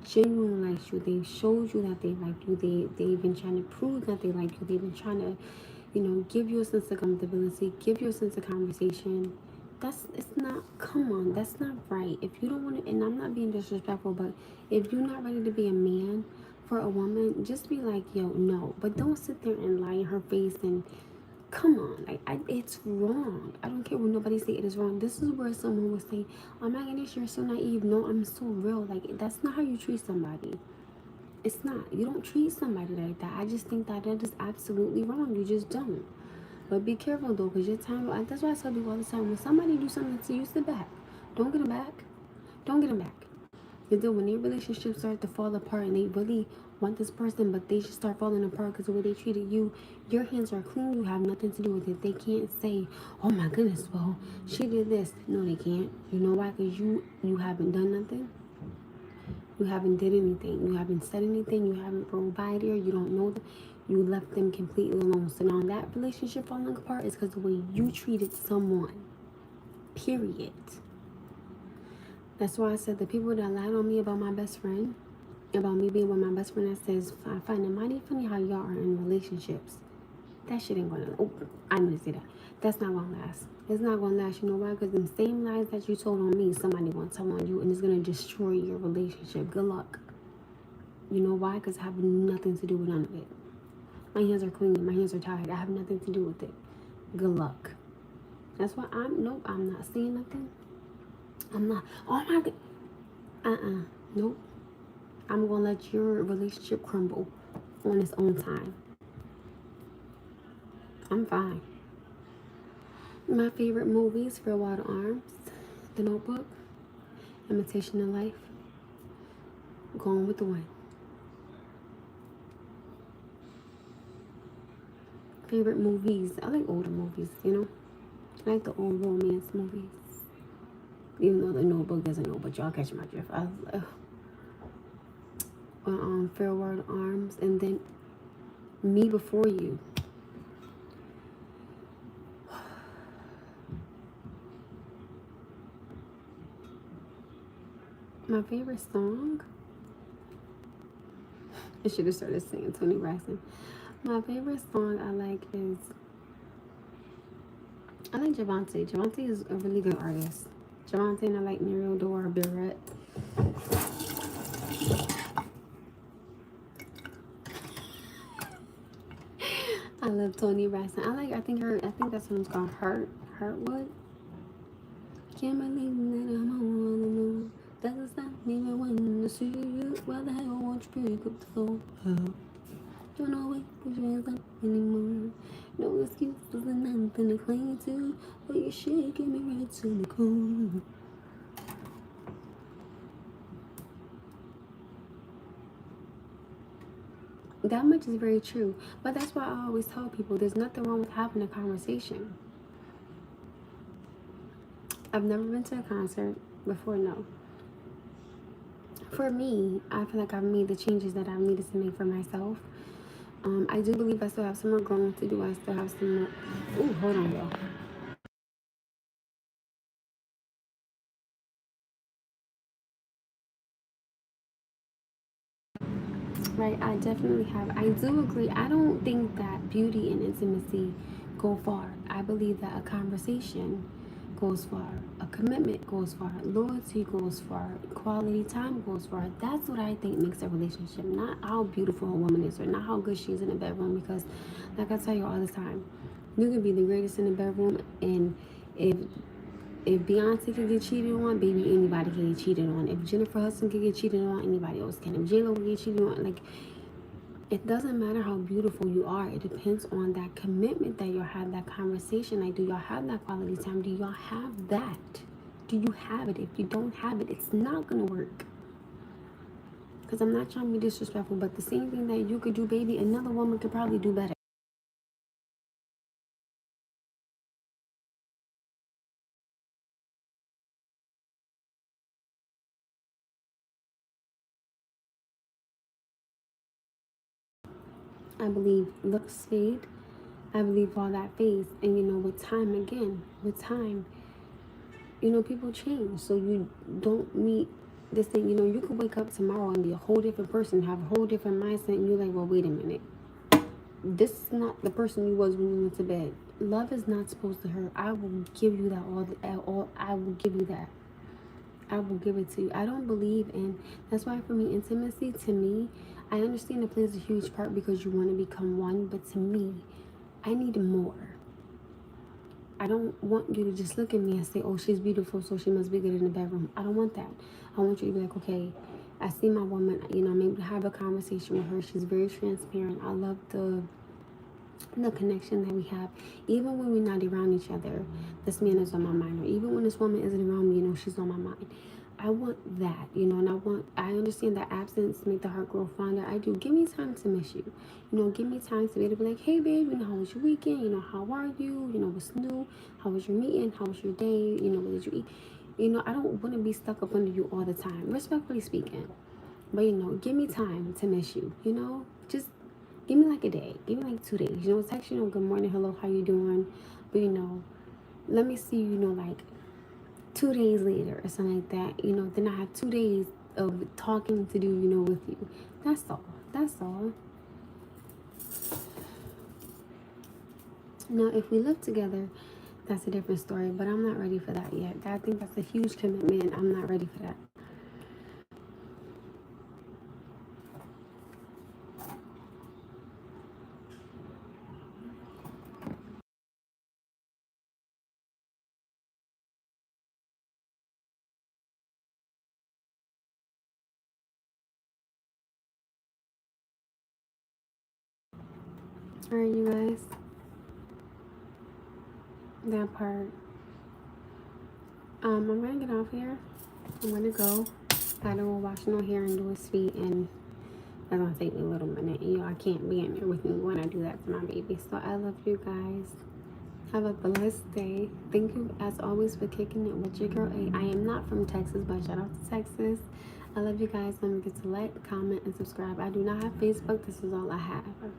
genuinely likes you. They've showed you that they like you. They've been trying to prove that they like you. They've been trying to, give you a sense of comfortability, give you a sense of conversation. It's not, come on, that's not right. If you don't want to, and I'm not being disrespectful, but if you're not ready to be a man for a woman, just be like, yo, no. But don't sit there and lie in her face and, come on, like, it's wrong. I don't care what nobody say, it is wrong. This is where someone would say, oh my goodness, you're so naive. No, I'm so real. Like, that's not how you treat somebody. It's not. You don't treat somebody like that. I just think that is absolutely wrong. You just don't. But be careful though, because your time, that's why I tell people all the time, when somebody do something to you, sit back. Don't get them back. Don't get them back. And then when their relationships start to fall apart and they really want this person, but they just start falling apart because the way they treated you, your hands are clean. You have nothing to do with it. They can't say, oh my goodness, well, she did this. No, they can't. You know why? Because you haven't done nothing. You haven't did anything. You haven't said anything. You haven't rolled by there. You don't know them. You left them completely alone. So now that relationship falling apart is because the way you treated someone. Period. That's why I said the people that lied on me about my best friend, about me being with my best friend, that says, I find it mighty funny how y'all are in relationships. That shit ain't gonna, I need to say that. That's not gonna last. It's not gonna last. You know why? Because the same lies that you told on me, somebody gonna tell on you, and it's gonna destroy your relationship. Good luck. You know why? Because I have nothing to do with none of it. My hands are clean. My hands are tired. I have nothing to do with it. Good luck. That's why I'm not saying nothing. I'm not. Oh my God. Nope. I'm gonna let your relationship crumble on its own time. I'm fine. My favorite movies: For Wild Arms, The Notebook, Imitation of Life, Going with the Wind. Favorite movies: I like older movies. I like the old romance movies. Even though The Notebook doesn't know, but y'all catch my drift. Farewell Arms, and then Me Before You. My favorite song? I should have started singing Toni Braxton. My favorite song I like Javante. Javante is a really good artist. Javante, and I like Muriel Dora Barrett. I love Toni Braxton. I think that song's called Heartwood. Can't believe that I'm all alone. Doesn't stop me when to see you. Why the hell won't you pick up the phone? Don't know what put your hands up anymore. No excuses and nothing to cling to. But you're shaking me right to the core. That much is very true. But that's why I always tell people there's nothing wrong with having a conversation. I've never been to a concert before, no. For me, I feel like I've made the changes that I've needed to make for myself. I do believe I still have some more growing to do. I still have some more. Ooh, hold on, y'all. Right, I definitely have. I do agree. I don't think that beauty and intimacy go far. I believe that a conversation goes far, a commitment goes far, loyalty goes far, quality time goes far. That's what I think makes a relationship, not how beautiful a woman is or not how good she is in the bedroom. Because, like I tell you all the time, you can be the greatest in the bedroom, and if Beyonce could get cheated on, baby, anybody can get cheated on. If Jennifer Hudson could get cheated on, anybody else can. If J-Lo could get cheated on, like, it doesn't matter how beautiful you are. It depends on that commitment that you'll have, that conversation. Like, do y'all have that quality time? Do y'all have that? Do you have it? If you don't have it, it's not gonna work. Because I'm not trying to be disrespectful, but the same thing that you could do, baby, another woman could probably do better. I believe looks fade. I believe all that fades. And with time, again, with time, people change. So you don't meet this thing. You could wake up tomorrow and be a whole different person, have a whole different mindset, and you're like, well, wait a minute. This is not the person you was when you went to bed. Love is not supposed to hurt. I will give you that all. I will give you that. I will give it to you. I don't believe in. That's why for me, intimacy, to me, I understand it plays a huge part because you want to become one. But to me, I need more. I don't want you to just look at me and say, oh, she's beautiful, so she must be good in the bedroom. I don't want that. I want you to be like, okay, I see my woman, maybe have a conversation with her. She's very transparent. I love the connection that we have. Even when we're not around each other, this man is on my mind. Or even when this woman isn't around me, she's on my mind. I want that, and I understand that absence make the heart grow fonder. I do. Give me time to miss you. Give me time to be able to be like, hey babe, how was your weekend? How are you? What's new? How was your meeting? How was your day? What did you eat? I don't want to be stuck up under you all the time, respectfully speaking. But give me time to miss you. Just give me like a day. Give me like 2 days. Text good morning, hello, how you doing? But let me see you, like 2 days later or something like that. Then I have 2 days of talking to do, with you. That's all. That's all. Now, if we live together, that's a different story. But I'm not ready for that yet. I think that's a huge commitment. I'm not ready for that. All right, you guys. That part. I'm gonna get off here. I'm gonna go. I don't go wash no hair and do his feet, and that's gonna take me a little minute. I can't be in there with me when I do that to my baby. So I love you guys. Have a blessed day. Thank you as always for kicking it with your girl A. I am not from Texas, but shout out to Texas. I love you guys. Don't forget to like, comment, and subscribe. I do not have Facebook. This is all I have.